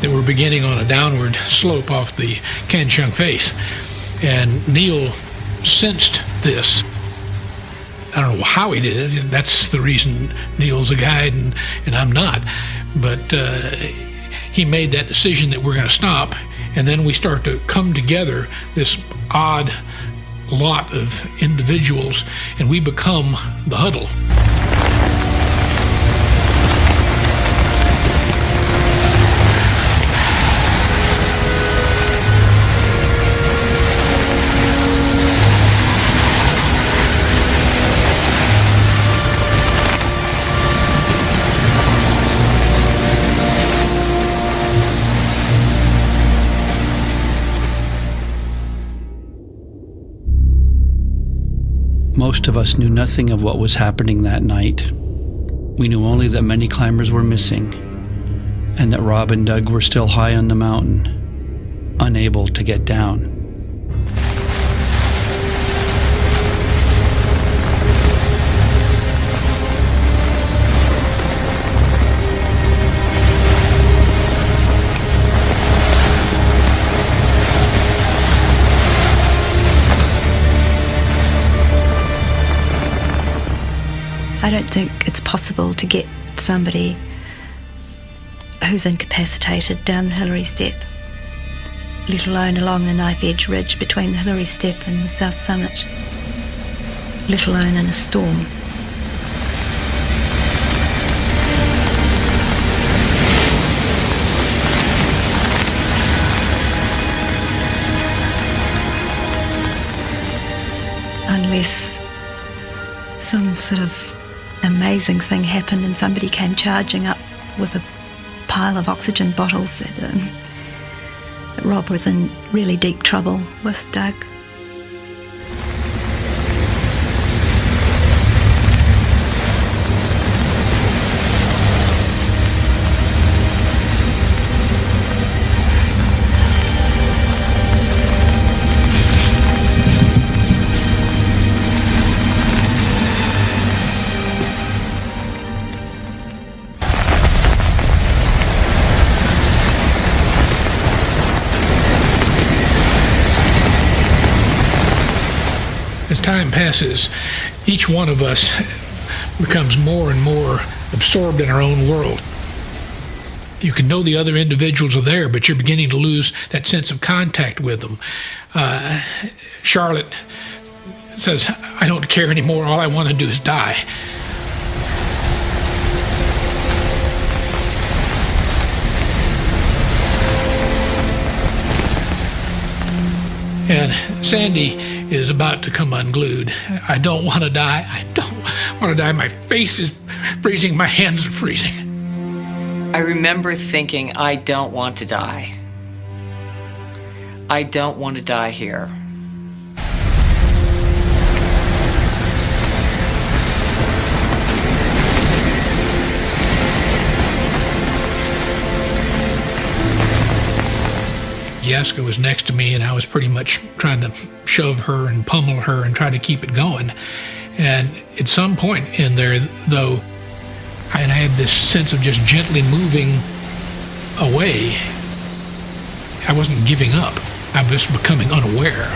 that were beginning on a downward slope off the Kanchung face. And Neil sensed this. I don't know how he did it. That's the reason Neil's a guide and I'm not. But he made that decision that we're going to stop, and then we start to come together, this odd lot of individuals, and we become the huddle. Most of us knew nothing of what was happening that night. We knew only that many climbers were missing, and that Rob and Doug were still high on the mountain, unable to get down. I don't think it's possible to get somebody who's incapacitated down the Hillary Step, let alone along the Knife Edge Ridge between the Hillary Step and the South Summit, let alone in a storm. Unless some sort of amazing thing happened and somebody came charging up with a pile of oxygen bottles, that Rob was in really deep trouble with Doug. As time passes, each one of us becomes more and more absorbed in our own world. You can know the other individuals are there, but you're beginning to lose that sense of contact with them. Charlotte says, I don't care anymore, all I want to do is die. And Sandy is about to come unglued. I don't want to die. I don't want to die. My face is freezing. My hands are freezing. I remember thinking, I don't want to die. I don't want to die here. Yaska was next to me, and I was pretty much trying to shove her and pummel her and try to keep it going. And at some point in there, though, I had this sense of just gently moving away. I wasn't giving up. I was becoming unaware.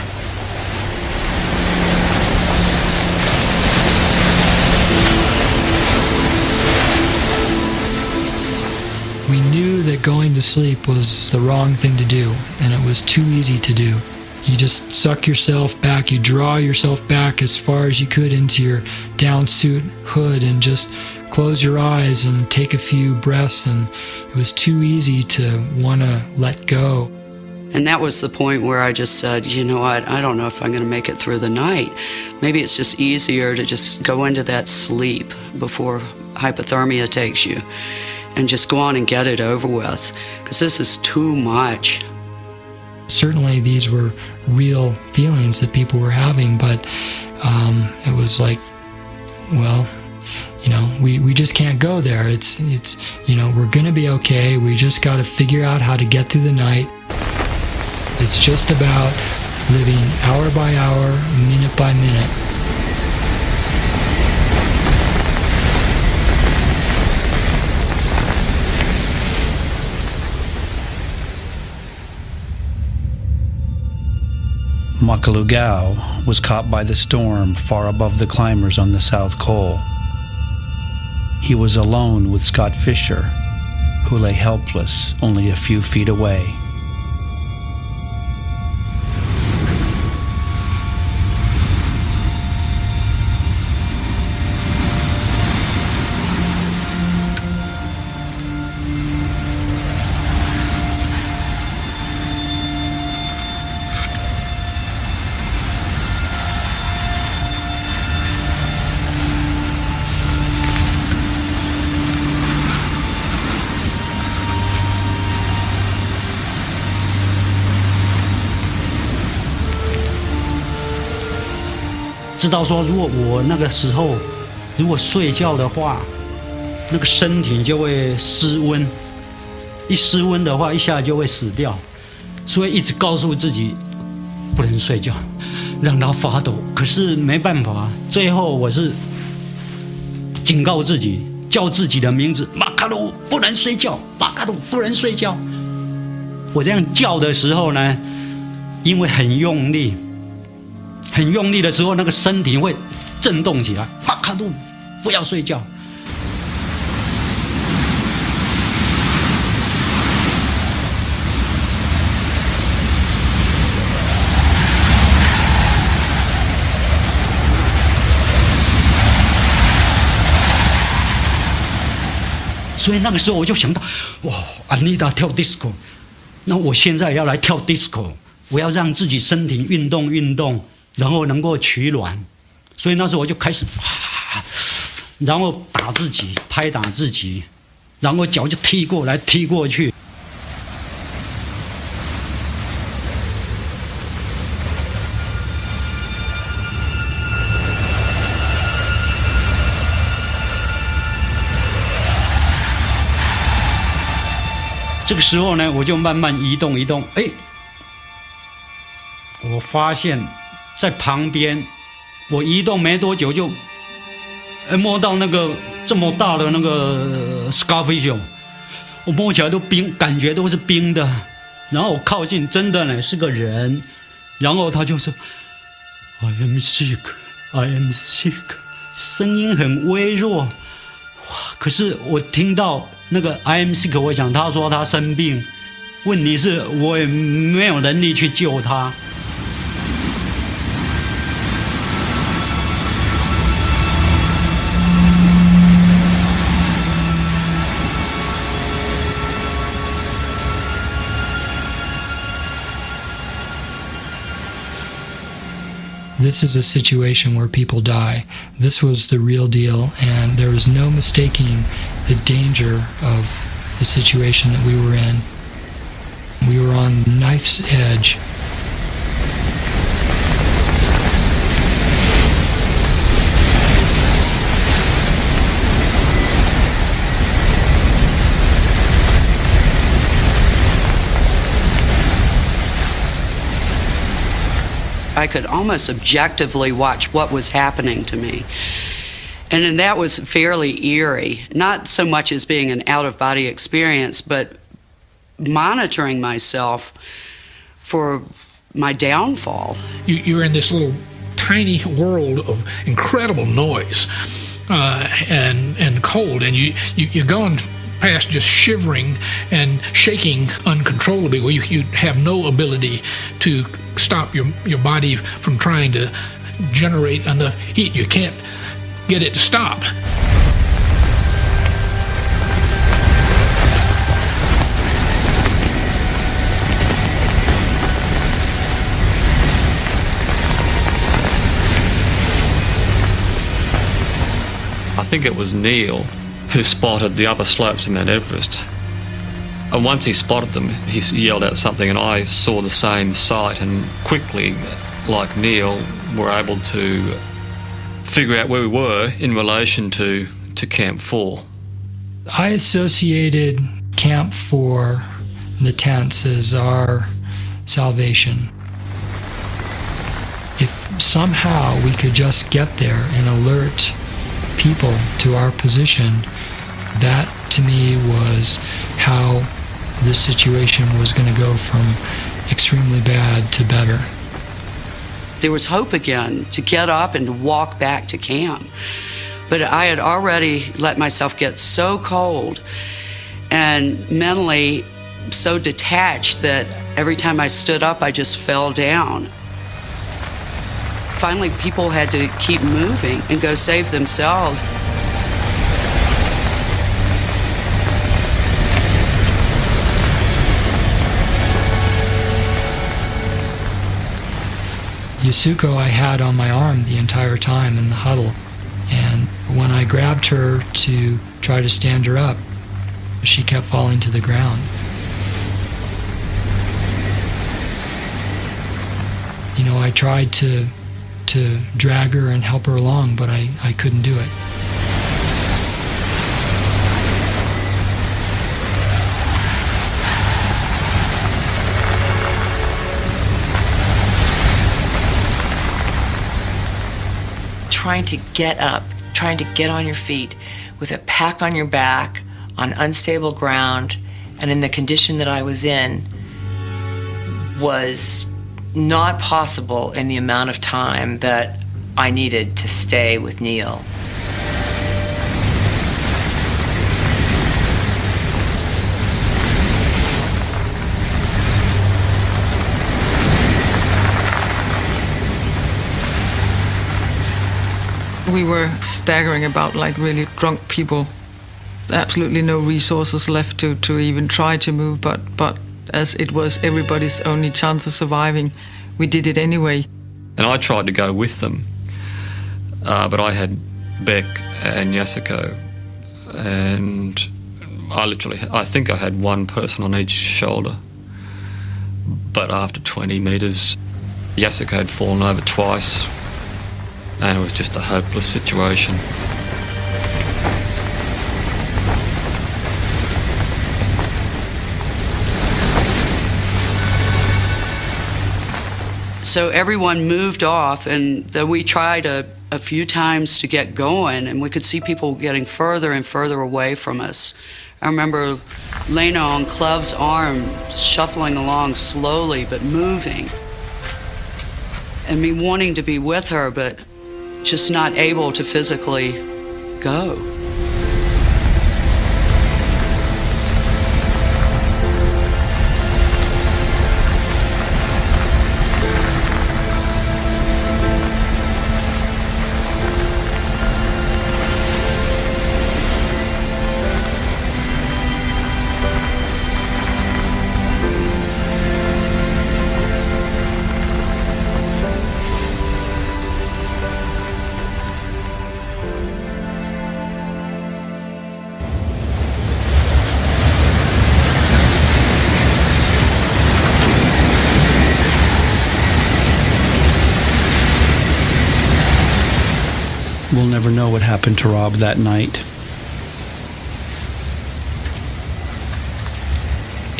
We knew that going to sleep was the wrong thing to do, and it was too easy to do. You just suck yourself back, you draw yourself back as far as you could into your down suit hood and just close your eyes and take a few breaths, and it was too easy to want to let go. And that was the point where I just said, you know what, I don't know if I'm going to make it through the night. Maybe it's just easier to just go into that sleep before hypothermia takes you and just go on and get it over with, because this is too much. Certainly these were real feelings that people were having, but it was like, well, you know, we just can't go there. It's you know, we're going to be okay. We just got to figure out how to get through the night. It's just about living hour by hour, minute by minute. Makalugao was caught by the storm far above the climbers on the South Col. He was alone with Scott Fisher, who lay helpless only a few feet away.知道说，如果我那个时候如果睡觉的话，那个身体就会失温，一失温的话，一下就会死掉，所以一直告诉自己不能睡觉，让它发抖。可是没办法，最后我是警告自己，叫自己的名字，马卡鲁不能睡觉，马卡鲁不能睡觉。我这样叫的时候呢，因为很用力。很用力的时候，那个身体会震动起来。马卡杜，不要睡觉。所以那个时候我就想到，哇，安妮达跳 disco， 那我现在要来跳 disco， 我要让自己身体运动运动。然后能够取暖，所以那时候我就开始，然后打自己，拍打自己，然后脚就踢过来踢过去。这个时候呢，我就慢慢移动移动，哎，我发现。在旁边，我移动没多久就摸到那个这么大的那个 Scarfish， 我摸起来都冰，感觉都是冰的。然后我靠近，真的呢是个人，然后他就说 I am sick, I am sick， 声音很微弱。哇！可是我听到那个 I am sick， 我想他说他生病，问题是我也没有能力去救他。This is a situation where people die. This was the real deal, and there was no mistaking the danger of the situation that we were in. We were on knife's edge. I could almost objectively watch what was happening to me. And then that was fairly eerie, not so much as being an out-of-body experience, but monitoring myself for my downfall. You're in this little tiny world of incredible noise and cold, and you're going past just shivering and shaking uncontrollably, where you have no ability to stop your body from trying to generate enough heat. You can't get it to stop. I think it was Neil who spotted the upper slopes of Mount Everest. And once he spotted them, he yelled out something, and I saw the same sight, and quickly, like Neil, were able to figure out where we were in relation to Camp 4. I associated Camp 4, the tents, as our salvation. If somehow we could just get there and alert people to our position, that to me was how this situation was going to go from extremely bad to better. there was hope again to get up and to walk back to camp. But I had already let myself get so cold and mentally so detached that every time I stood up, I just fell down. Finally, people had to keep moving and go save themselves. Yasuko I had on my arm the entire time in the huddle, and when I grabbed her to try to stand her up, she kept falling to the ground. You know, I tried to drag her and help her along, but I couldn't do it. Trying to get up, trying to get on your feet with a pack on your back on unstable ground and in the condition that I was in was not possible in the amount of time that I needed to stay with Neil. We were staggering about like really drunk people. Absolutely no resources left to even try to move, but as it was everybody's only chance of surviving, we did it anyway. And I tried to go with them, but I had Beck and Yasuko, and I think I had one person on each shoulder. But after 20 metres, Yasuko had fallen over twice, and it was just a hopeless situation. So everyone moved off, and then we tried a few times to get going, and we could see people getting further and further away from us. I remember Lena on Clove's arm, shuffling along slowly but moving, and me wanting to be with her, but just not able to physically go. We'll never know what happened to Rob that night.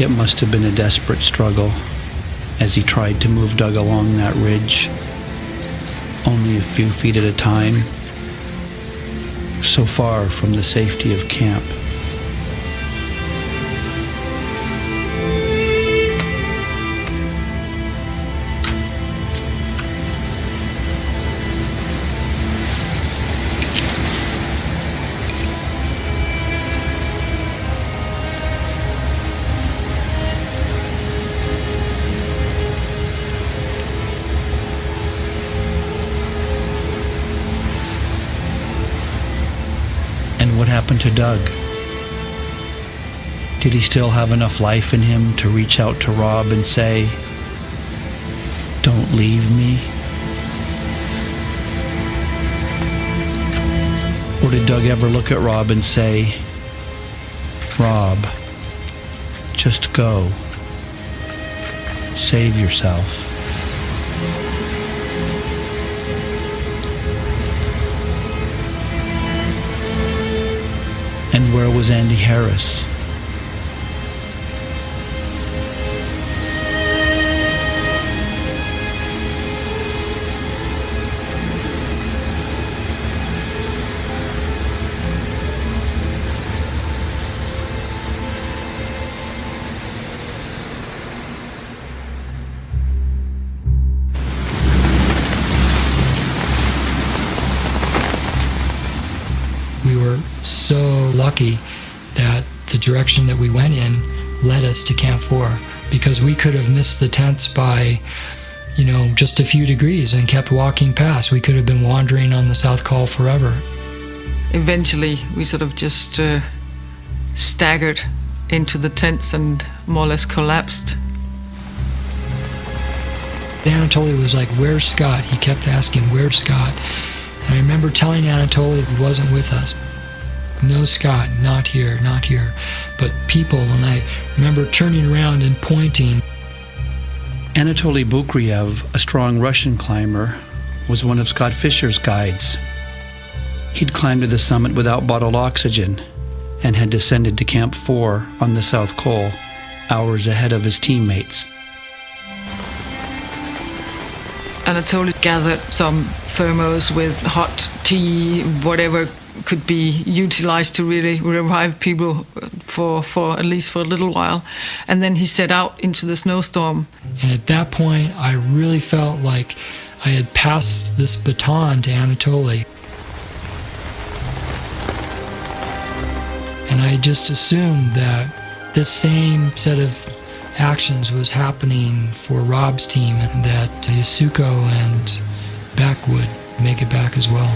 It must have been a desperate struggle as he tried to move Doug along that ridge, only a few feet at a time, so far from the safety of camp. And what happened to Doug? Did he still have enough life in him to reach out to Rob and say, "Don't leave me"? Or did Doug ever look at Rob and say, "Rob, just go. Save yourself"? And where was Andy Harris? lucky that the direction that we went in led us to Camp 4, because we could have missed the tents by, just a few degrees and kept walking past. We could have been wandering on the South Col forever. Eventually, we sort of just staggered into the tents and more or less collapsed. Anatoly was like, "Where's Scott?" He kept asking, "Where's Scott?" And I remember telling Anatoly he wasn't with us. "No, Scott, not here, not here." But people, and I remember turning around and pointing. Anatoly Bukriev, a strong Russian climber, was one of Scott Fischer's guides. He'd climbed to the summit without bottled oxygen and had descended to Camp 4 on the South Col, hours ahead of his teammates. Anatoly gathered some thermos with hot tea, whatever could be utilized to really revive people for at least for a little while. And then he set out into the snowstorm. And at that point, I really felt like I had passed this baton to Anatoly. And I just assumed that this same set of actions was happening for Rob's team, and that Yasuko and Beck would make it back as well.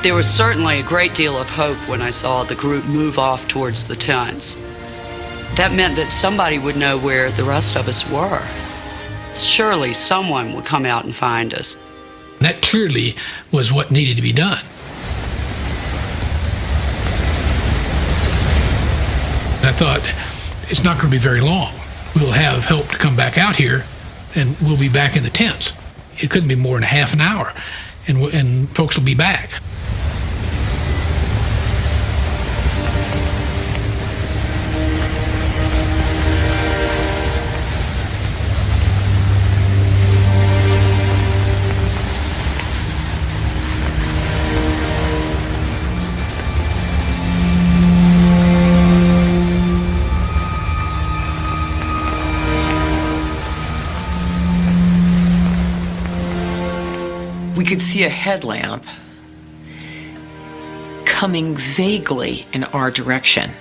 There was certainly a great deal of hope when I saw the group move off towards the tents. That meant that somebody would know where the rest of us were. Surely someone would come out and find us. That clearly was what needed to be done. I thought, it's not going to be very long. We'll have help to come back out here, and we'll be back in the tents. It couldn't be more than half an hour, and folks will be back. We could see a headlamp coming vaguely in our direction,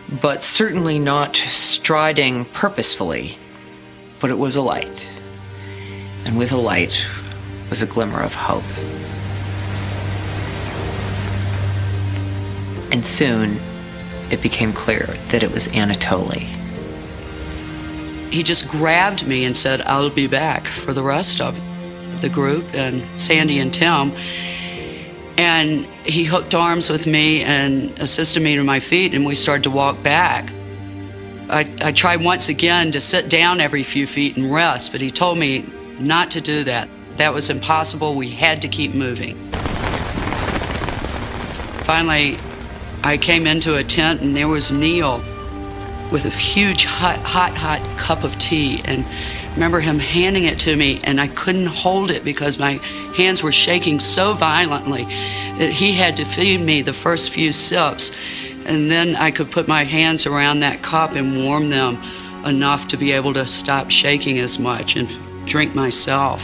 but certainly not striding purposefully. But it was a light, and with a light was a glimmer of hope. And soon it became clear that it was Anatoly. He just grabbed me and said, "I'll be back," for the rest of the group and Sandy and Tim. And he hooked arms with me and assisted me to my feet, and we started to walk back. I tried once again to sit down every few feet and rest, but he told me not to do that. That was impossible. We had to keep moving. Finally, I came into a tent, and there was Neil with a huge hot cup of tea, and I remember him handing it to me, and I couldn't hold it because my hands were shaking so violently that he had to feed me the first few sips, and then I could put my hands around that cup and warm them enough to be able to stop shaking as much and drink myself.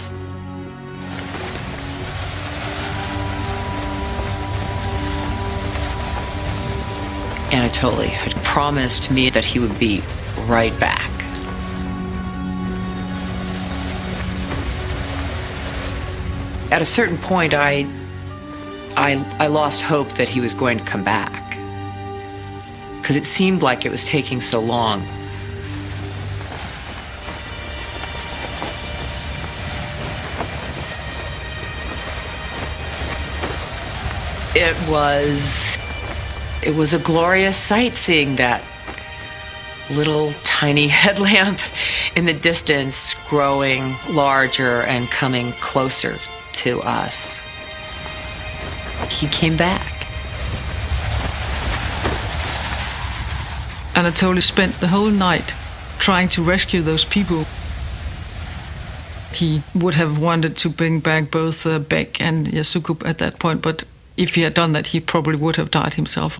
Anatoly had promised me that he would be right back. At a certain point, I lost hope that he was going to come back, because it seemed like it was taking so long. It was a glorious sight, seeing that little tiny headlamp in the distance growing larger and coming closer to us. He came back. Anatoly spent the whole night trying to rescue those people. He would have wanted to bring back both Beck and Yasuko at that point, but if he had done that, he probably would have died himself.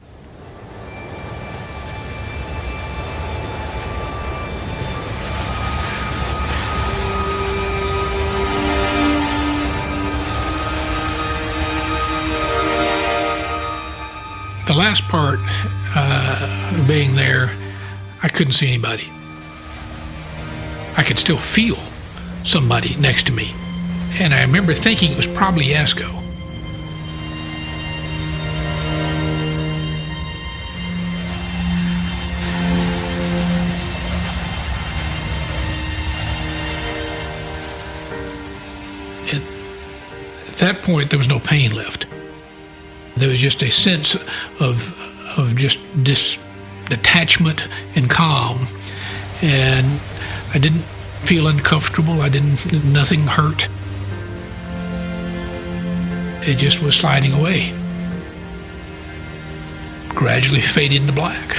last part of being there, I couldn't see anybody. I could still feel somebody next to me. And I remember thinking it was probably Yasko. At that point, there was no pain left. There was just a sense of just detachment and calm. And I didn't feel uncomfortable. Nothing hurt. It just was sliding away. Gradually faded into black.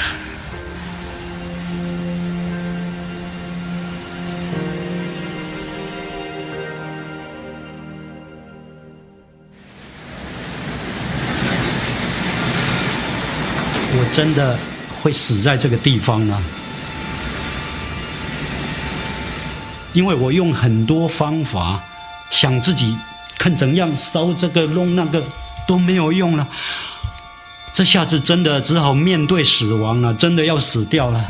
我真的会死在这个地方啊！因为我用很多方法想自己看怎样烧这个弄那个都没有用了，这下子真的只好面对死亡了，真的要死掉了。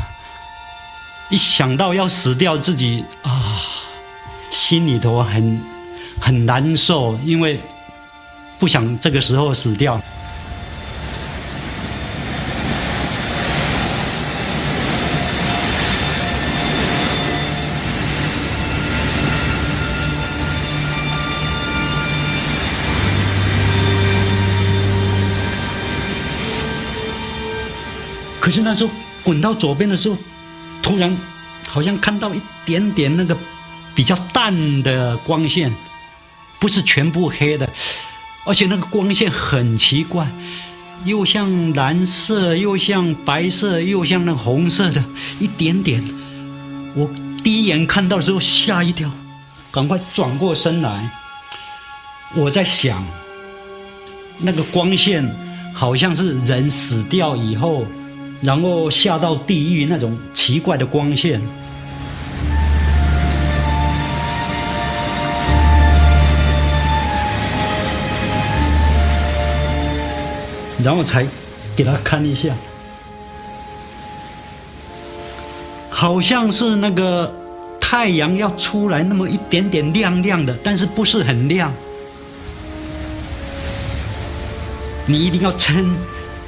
一想到要死掉，自己心里头很难受，因为不想这个时候死掉。可是那时候滚到左边的时候，突然好像看到一点点那个比较淡的光线，不是全部黑的，而且那个光线很奇怪，又像蓝色，又像白色，又像那个红色的，一点点。我第一眼看到的时候吓一跳，赶快转过身来。我在想，那个光线好像是人死掉以后，然后下到地狱那种奇怪的光线。然后才给他看一下，好像是那个太阳要出来那么一点点亮亮的，但是不是很亮。你一定要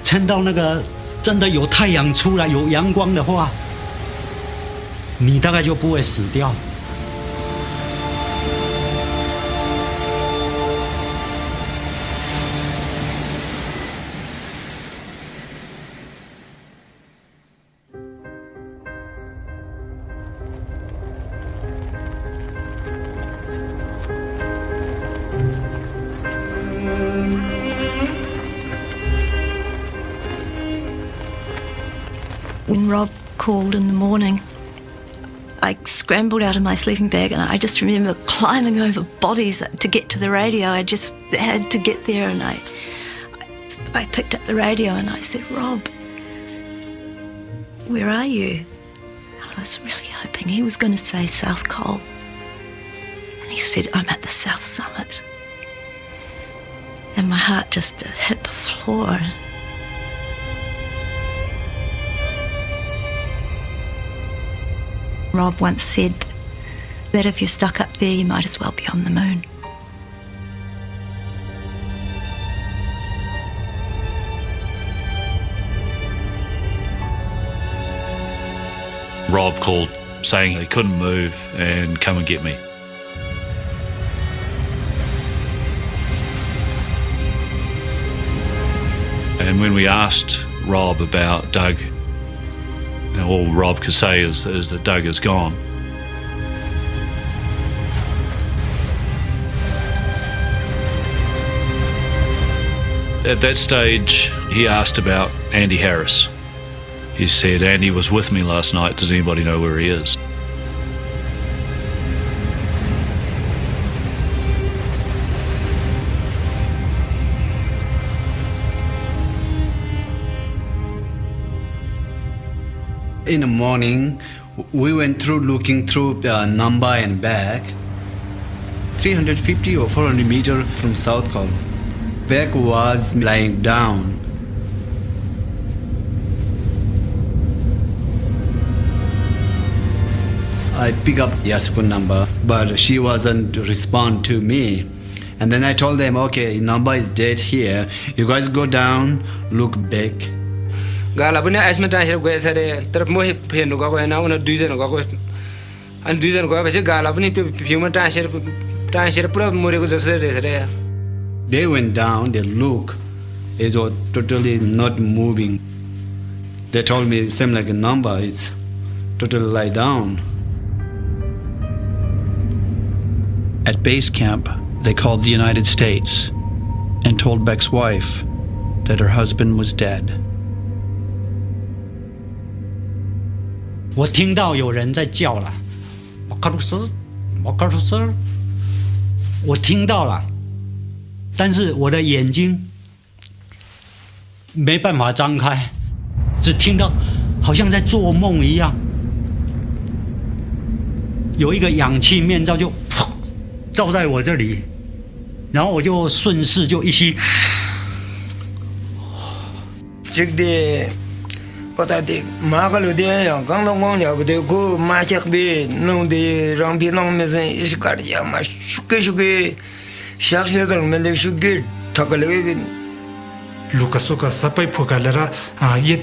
撑到那个真的有太阳出来，有阳光的话，你大概就不会死掉。When Rob called in the morning, I scrambled out of my sleeping bag and I just remember climbing over bodies to get to the radio. I just had to get there, and I picked up the radio and I said, "Rob, where are you?" And I was really hoping he was going to say South Col. And he said, "I'm at the South Summit." And my heart just hit the floor. Rob once said that if you're stuck up there, you might as well be on the moon. Rob called saying he couldn't move and come and get me. And when we asked Rob about Doug, all Rob could say is that Doug is gone. At that stage, he asked about Andy Harris. He said, "Andy was with me last night. Does anybody know where he is?" In the morning, we went through looking through Nambai and back. 350 or 400 meters from South Col. Beck was lying down. I pick up Yasukun number, but she wasn't respond to me. And then I told them, okay, number is dead here. You guys go down, look back. Gala पनि आइसमा transfer गएछ तर म फेर्नु गएको हैन उनीहरु दुईजना गएको अनि दुईजना गएपछि गाला पनि त्यो भ्यूमा ट्रान्सफर पुरा मरेको जस्तो रहेछ रे They went down, they look, it was totally not moving. They told me it seemed like a number, it's totally lie down. At base camp, they called the United States and told Beck's wife that her husband was dead. 我听到有人在叫了，马卡鲁斯，马卡鲁斯，我听到了，但是我的眼睛没办法张开，只听到好像在做梦一样，有一个氧气面罩就噗罩在我这里，然后我就顺势就一吸，这个。Patati makalu dia yang kang nongong ya bede ko macak be nong de rang bi nong me se iskar ya ma shuke shak se dang me de shuke thakale Lukasuka sapai phukalera ye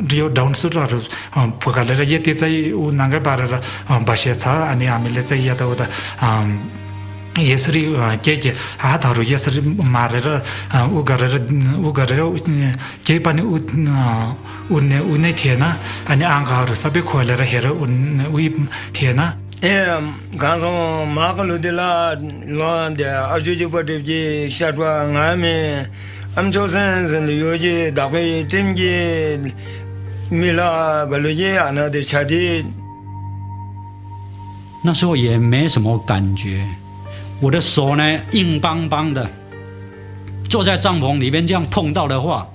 rio down sutra phukalera ye te chai u nanga barara bashe cha ani amile chai ya da यसरी के हातहरु यसरी मारेर उ गरेर केही पनि उन्ने थिएन अनि आँखाहरु सबै खोलेर हेर उही थिएन ए गाँसो माकलु दिला लन्दे अजुजु पटे जे शटवा ngaमे amcho sen yoje dabe timje mila galoje ana de chadi 那时候也没什么感觉。我的手呢硬邦邦的，坐在帐篷里面这样碰到的话，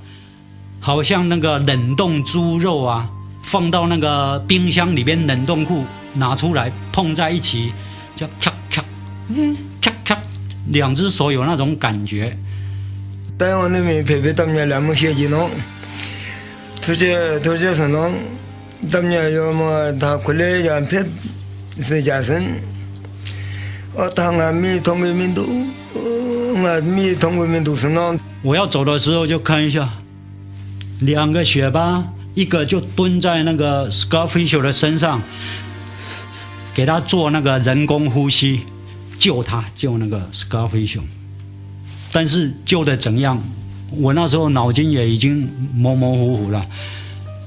好像那个冷冻猪肉啊，放到那个冰箱里面冷冻库拿出来碰在一起，就咔咔，咔咔，两只手有那种感觉。但我那边陪陪他们两门学习呢，头些什么，他们要么他回来要陪是家生。 我要走的时候就看一下，两个雪巴，一个就蹲在那个 Scarfish 的身上，给他做那个人工呼吸，救那个 Scarfish。但是救的怎样，我那时候脑筋也已经模模糊糊了。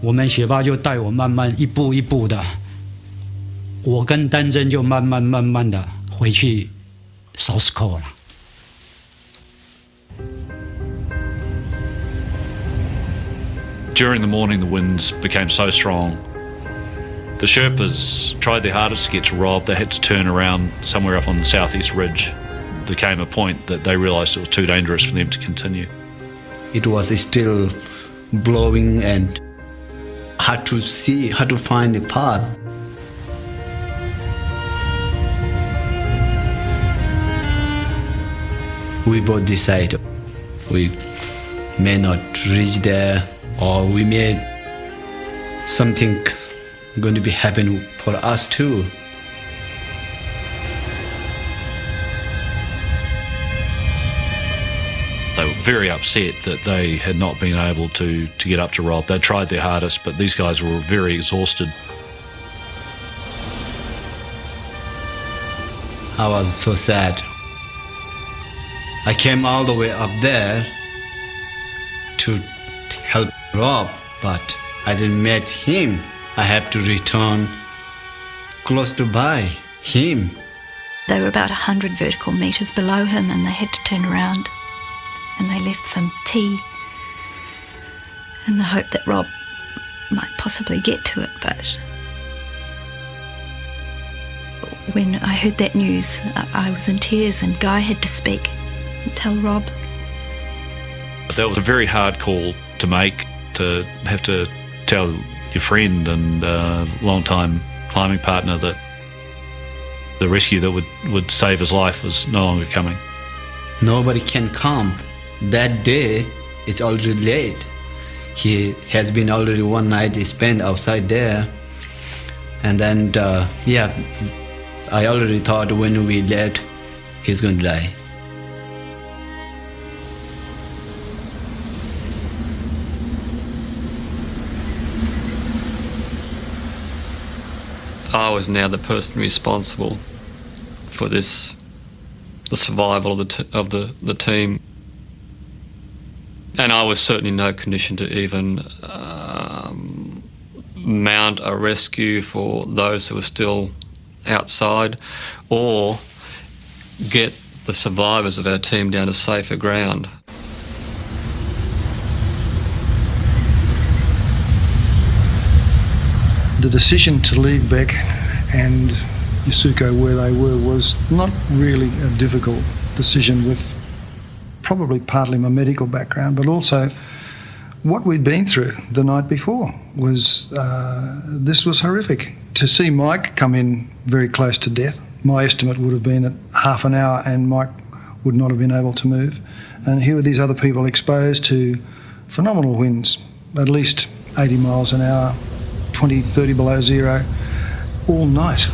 我们雪巴就带我慢慢一步一步的，我跟丹真就慢慢的。 回去 South Cole 了。During the morning, the winds became so strong. The Sherpas tried their hardest to get to Rob. They had to turn around somewhere up on the southeast ridge. There came a point that they realised it was too dangerous for them to continue. It was still blowing and hard to see, hard to find the path. We both decided we may not reach there, or we may something going to be happening for us too. They were very upset that they had not been able to get up to Rob. They tried their hardest, but these guys were very exhausted. I was so sad. I came all the way up there to help Rob, but I didn't meet him. I had to return close to by him. They were about 100 vertical metres below him and they had to turn around and they left some tea in the hope that Rob might possibly get to it, but when I heard that news, I was in tears and Guy had to speak. Tell Rob. That was a very hard call to make, to have to tell your friend and long-time climbing partner that the rescue that would save his life was no longer coming. Nobody can come. That day, it's already late. He has been already one night spent outside there. And then, I already thought when we left, he's going to die. I was now the person responsible for this, the survival of the team, and I was certainly in no condition to even mount a rescue for those who were still outside, or get the survivors of our team down to safer ground. The decision to leave Beck and Yasuko where they were was not really a difficult decision, with probably partly my medical background, but also what we'd been through the night before was, this was horrific. To see Mike come in very close to death, my estimate would have been at half an hour and Mike would not have been able to move. And here were these other people exposed to phenomenal winds, at least 80 miles an hour, 20, 30 below zero, all night.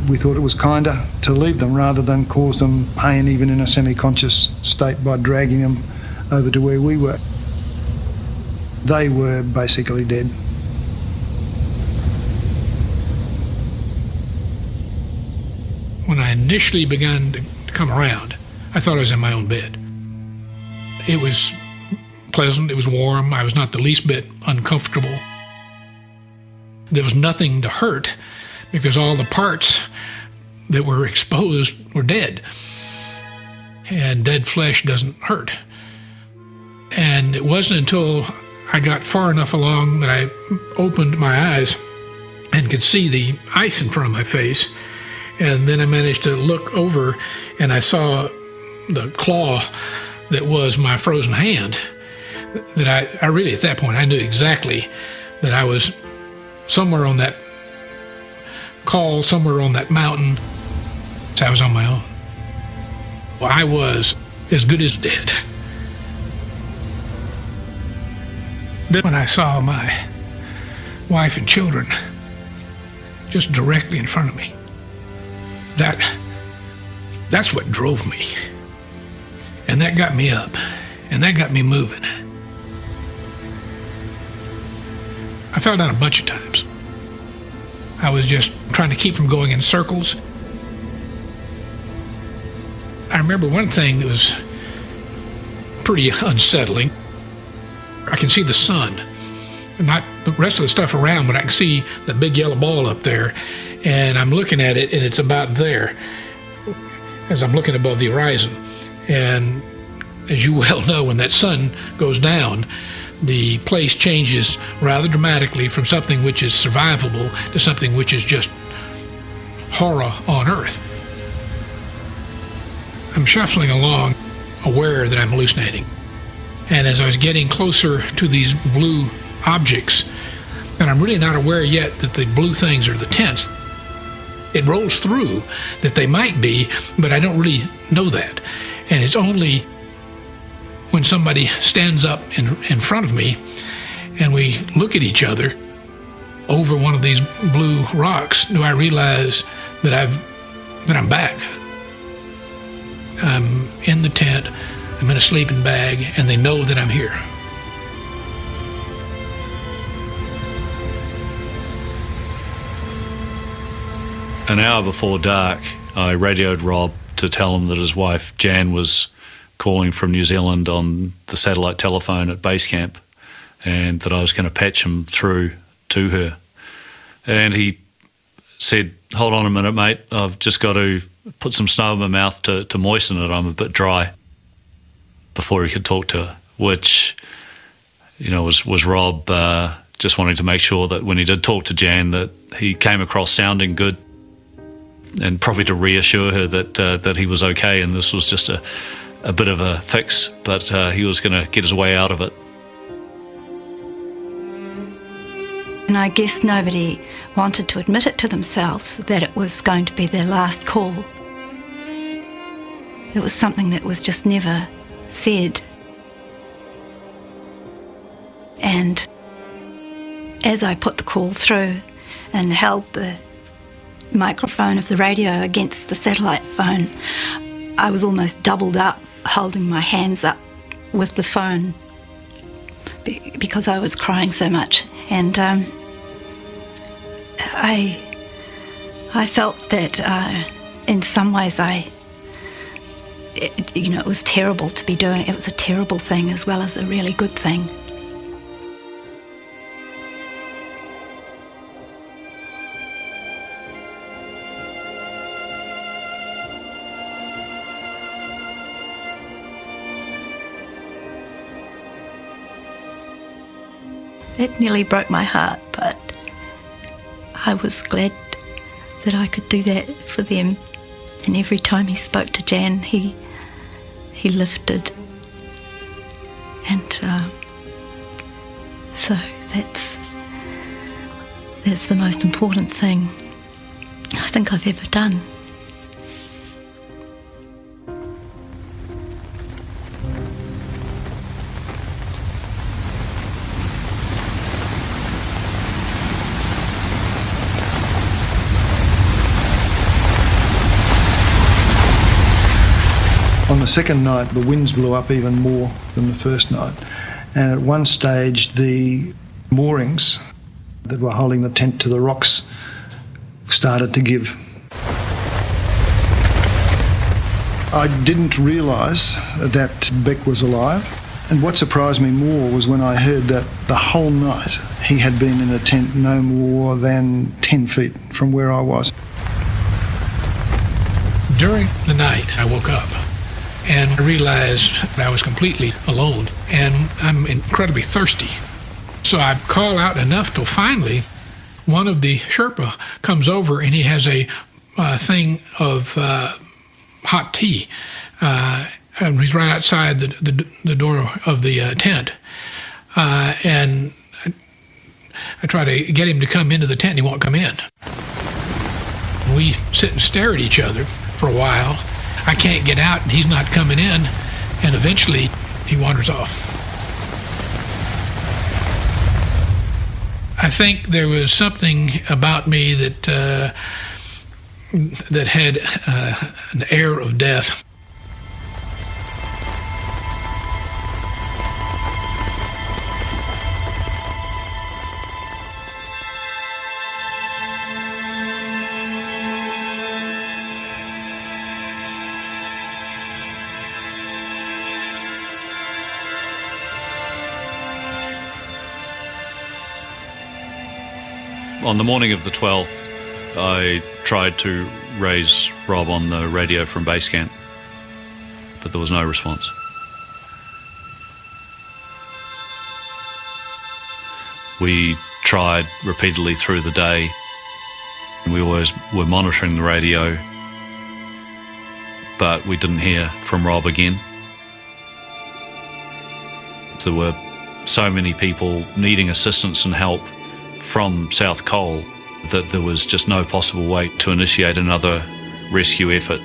We thought it was kinder to leave them rather than cause them pain even in a semi-conscious state by dragging them over to where we were. They were basically dead. When I initially began to come around, I thought I was in my own bed. It was pleasant, it was warm, I was not the least bit uncomfortable. There was nothing to hurt because all the parts that were exposed were dead. And dead flesh doesn't hurt. And it wasn't until I got far enough along that I opened my eyes and could see the ice in front of my face. And then I managed to look over and I saw the claw that was my frozen hand. That I really, at that point, I knew exactly that I was somewhere on that col, somewhere on that mountain. I was on my own. Well, I was as good as dead. Then when I saw my wife and children just directly in front of me, that's what drove me. And that got me up, and that got me moving. I fell down a bunch of times. I was just trying to keep from going in circles. I remember one thing that was pretty unsettling. I can see the sun, not the rest of the stuff around, but I can see the big yellow ball up there, and I'm looking at it, and it's about there as I'm looking above the horizon. And as you well know, when that sun goes down, the place changes rather dramatically from something which is survivable to something which is just horror on earth. I'm shuffling along, aware that I'm hallucinating. And as I was getting closer to these blue objects, and I'm really not aware yet that the blue things are the tents, it rolls through that they might be, but I don't really know that. And it's only when somebody stands up in front of me and we look at each other over one of these blue rocks do I realize that I'm back. I'm in the tent, I'm in a sleeping bag, and they know that I'm here. An hour before dark, I radioed Rob to tell him that his wife, Jan, was calling from New Zealand on the satellite telephone at base camp, and that I was going to patch him through to her. And he said, "Hold on a minute, mate. I've just got to put some snow in my mouth to moisten it. I'm a bit dry," before he could talk to her, which, you know, was Rob just wanting to make sure that when he did talk to Jan that he came across sounding good, and probably to reassure her that he was okay and this was just a bit of a fix, but he was going to get his way out of it. And I guess nobody wanted to admit it to themselves that it was going to be their last call. It was something that was just never said. And as I put the call through and held the microphone of the radio against the satellite phone, I was almost doubled up, holding my hands up with the phone because I was crying so much. And I felt that in some ways it was terrible to be doing. It was a terrible thing as well as a really good thing. It nearly broke my heart, but I was glad that I could do that for them. And every time he spoke to Jan, he lifted. And so that's the most important thing I think I've ever done. On the second night, the winds blew up even more than the first night. And at one stage, the moorings that were holding the tent to the rocks started to give. I didn't realise that Beck was alive. And what surprised me more was when I heard that the whole night he had been in a tent no more than 10 feet from where I was. During the night, I woke up and I realized I was completely alone, and I'm incredibly thirsty. So I call out enough till finally one of the Sherpa comes over and he has a thing of hot tea. And he's right outside the door of the tent. And I try to get him to come into the tent and he won't come in. We sit and stare at each other for a while. I can't get out and he's not coming in, and eventually he wanders off. I think there was something about me that had an air of death. On the morning of the 12th, I tried to raise Rob on the radio from base camp, but there was no response. We tried repeatedly through the day. We always were monitoring the radio, but we didn't hear from Rob again. There were so many people needing assistance and help from South Cole that there was just no possible way to initiate another rescue effort.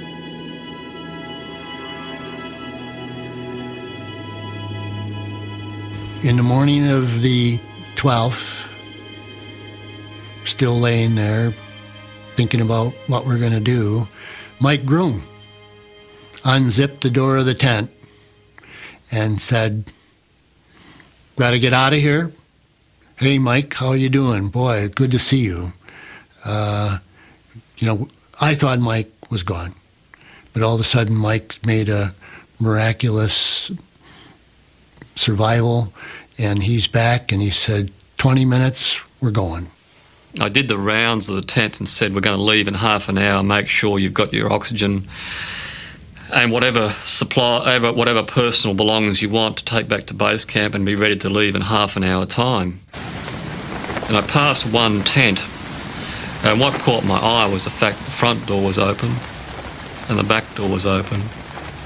In the morning of the 12th, still laying there, thinking about what we're going to do, Mike Groom unzipped the door of the tent and said, "Got to get out of here? Hey, Mike, how you doing? Boy, good to see you." I thought Mike was gone. But all of a sudden, Mike made a miraculous survival, and he's back, and he said, 20 minutes, we're going. I did the rounds of the tent and said, we're going to leave in half an hour, make sure you've got your oxygen and whatever personal belongings you want to take back to base camp, and be ready to leave in half an hour time. And I passed one tent, and what caught my eye was the fact the front door was open and the back door was open,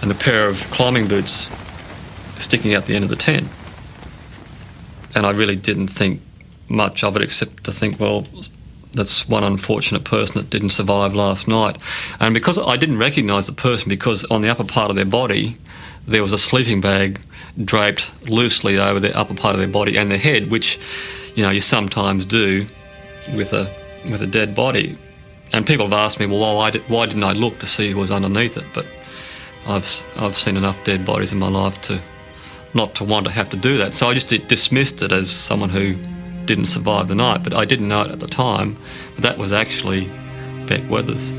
and a pair of climbing boots sticking out the end of the tent. And I really didn't think much of it, except to think, well, that's one unfortunate person that didn't survive last night. And because I didn't recognise the person, because on the upper part of their body there was a sleeping bag draped loosely over the upper part of their body and their head, which, you know, you sometimes do with a dead body. And people have asked me, well, why didn't I look to see who was underneath it? But I've seen enough dead bodies in my life to not to want to have to do that. So I just dismissed it as someone who didn't survive the night. But I didn't know it at the time, but that was actually Beck Weathers.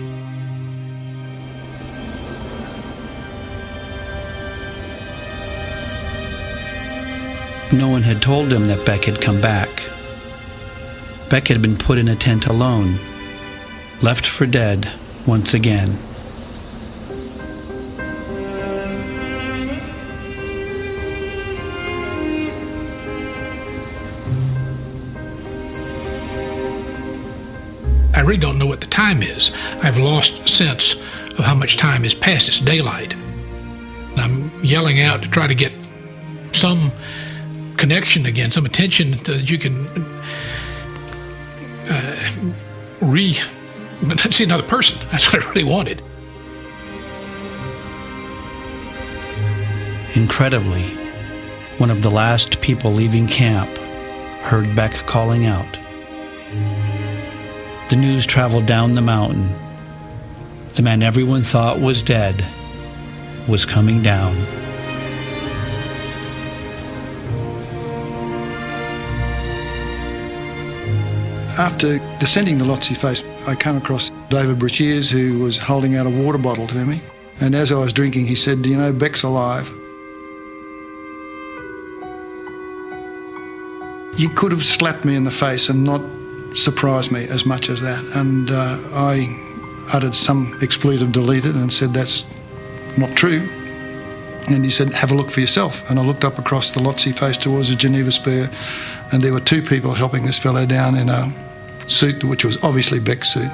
No one had told him that Beck had come back. Beck had been put in a tent alone, left for dead once again. I really don't know what the time is. I've lost sense of how much time has passed. It's daylight. I'm yelling out to try to get some connection again, some attention that you can see another person. That's what I really wanted. Incredibly, one of the last people leaving camp heard Beck calling out. The news traveled down the mountain. The man everyone thought was dead was coming down. After descending the Lhotse face, I came across David Brashears, who was holding out a water bottle to me. And as I was drinking, he said, "Do you know Beck's alive?" You could have slapped me in the face and not surprised me as much as that. And I uttered some expletive, deleted, and said, "That's not true." And he said, "Have a look for yourself." And I looked up across the Lhotse face towards the Geneva Spur, and there were two people helping this fellow down in a suit, which was obviously Beck's suit.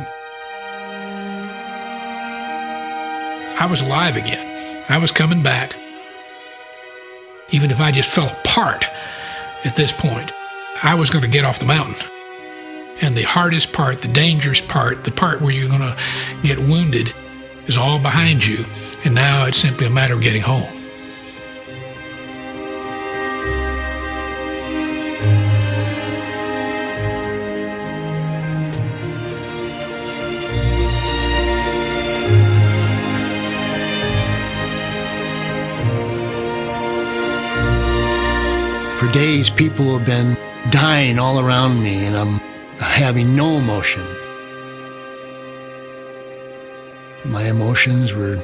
I was alive again. I was coming back. Even if I just fell apart at this point, I was going to get off the mountain. And the hardest part, the dangerous part, the part where you're going to get wounded is all behind you. And now it's simply a matter of getting home. For days, people have been dying all around me, and I'm having no emotion. My emotions were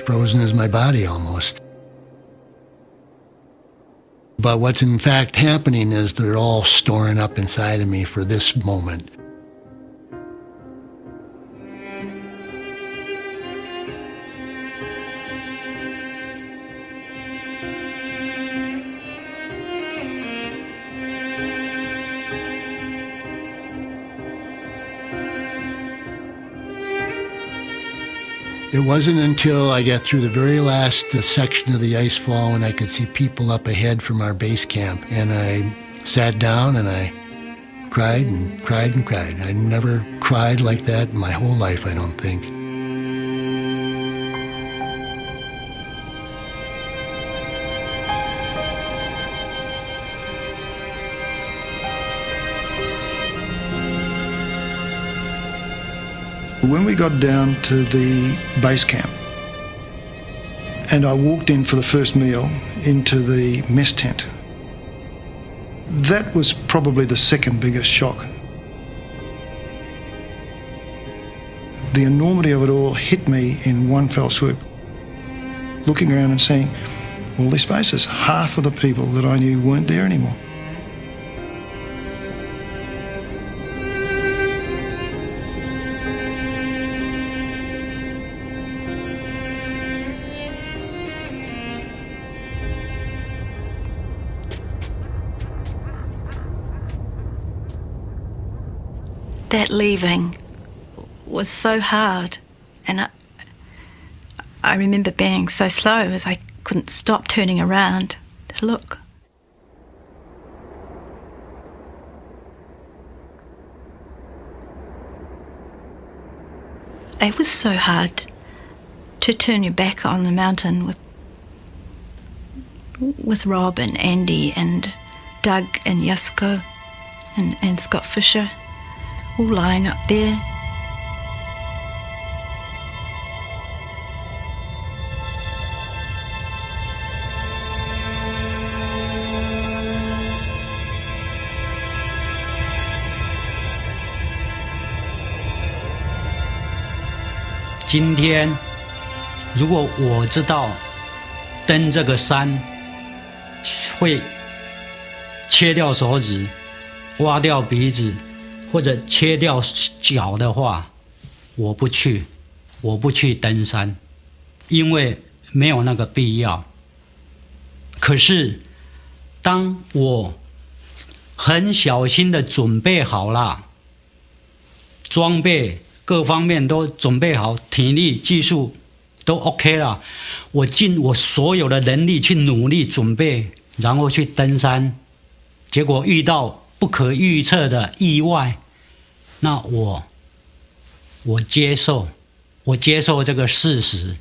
frozen as my body almost. But what's in fact happening is they're all storing up inside of me for this moment. It wasn't until I got through the very last section of the ice fall when I could see people up ahead from our base camp, and I sat down and I cried and cried and cried. I never cried like that in my whole life, I don't think. When we got down to the base camp and I walked in for the first meal into the mess tent, that was probably the second biggest shock. The enormity of it all hit me in one fell swoop. Looking around and seeing all these faces, half of the people that I knew weren't there anymore. That leaving was so hard, and I remember being so slow as I couldn't stop turning around to look. It was so hard to turn your back on the mountain with with Rob and Andy and Doug and Yasko and Scott Fisher, all lying up there.今天，如果我知道登这个山会切掉手指、挖掉鼻子或者切掉脚的话，我不去登山，因为没有那个必要。可是，当我很小心的准备好了，装备各方面都准备好，体力、技术都 OK 了，我尽我所有的能力去努力准备，然后去登山，结果遇到不可预测的意外，那我接受这个事实，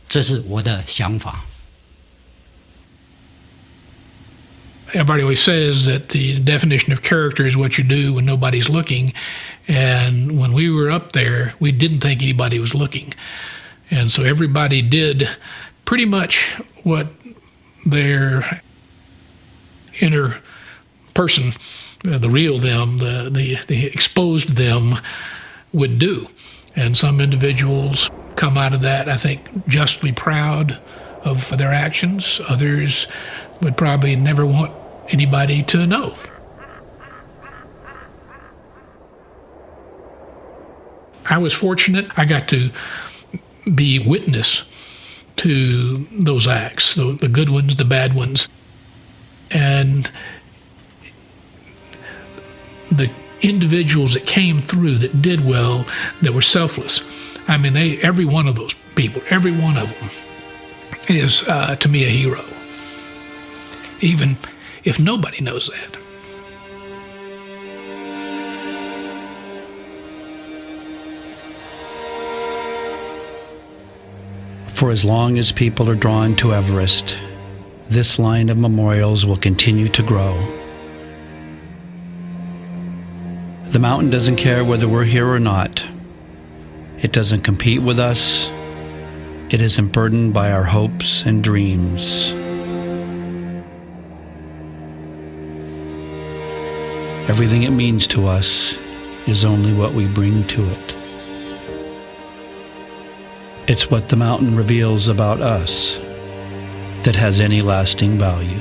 这是我的想法。Everybody always says that the definition of character is what you do when nobody's looking. And when we were up there, we didn't think anybody was looking. And so everybody did pretty much what their inner person, the real them, the exposed them would do. And some individuals come out of that, I think, justly proud of their actions. Others would probably never want anybody to know. I was fortunate. I got to be witness to those acts, the good ones, the bad ones. And the individuals that came through that did well, that were selfless, I mean, every one of those people, every one of them is, to me, a hero. Even if nobody knows that. For as long as people are drawn to Everest, this line of memorials will continue to grow. The mountain doesn't care whether we're here or not. It doesn't compete with us. It isn't burdened by our hopes and dreams. Everything it means to us is only what we bring to it. It's what the mountain reveals about us that has any lasting value.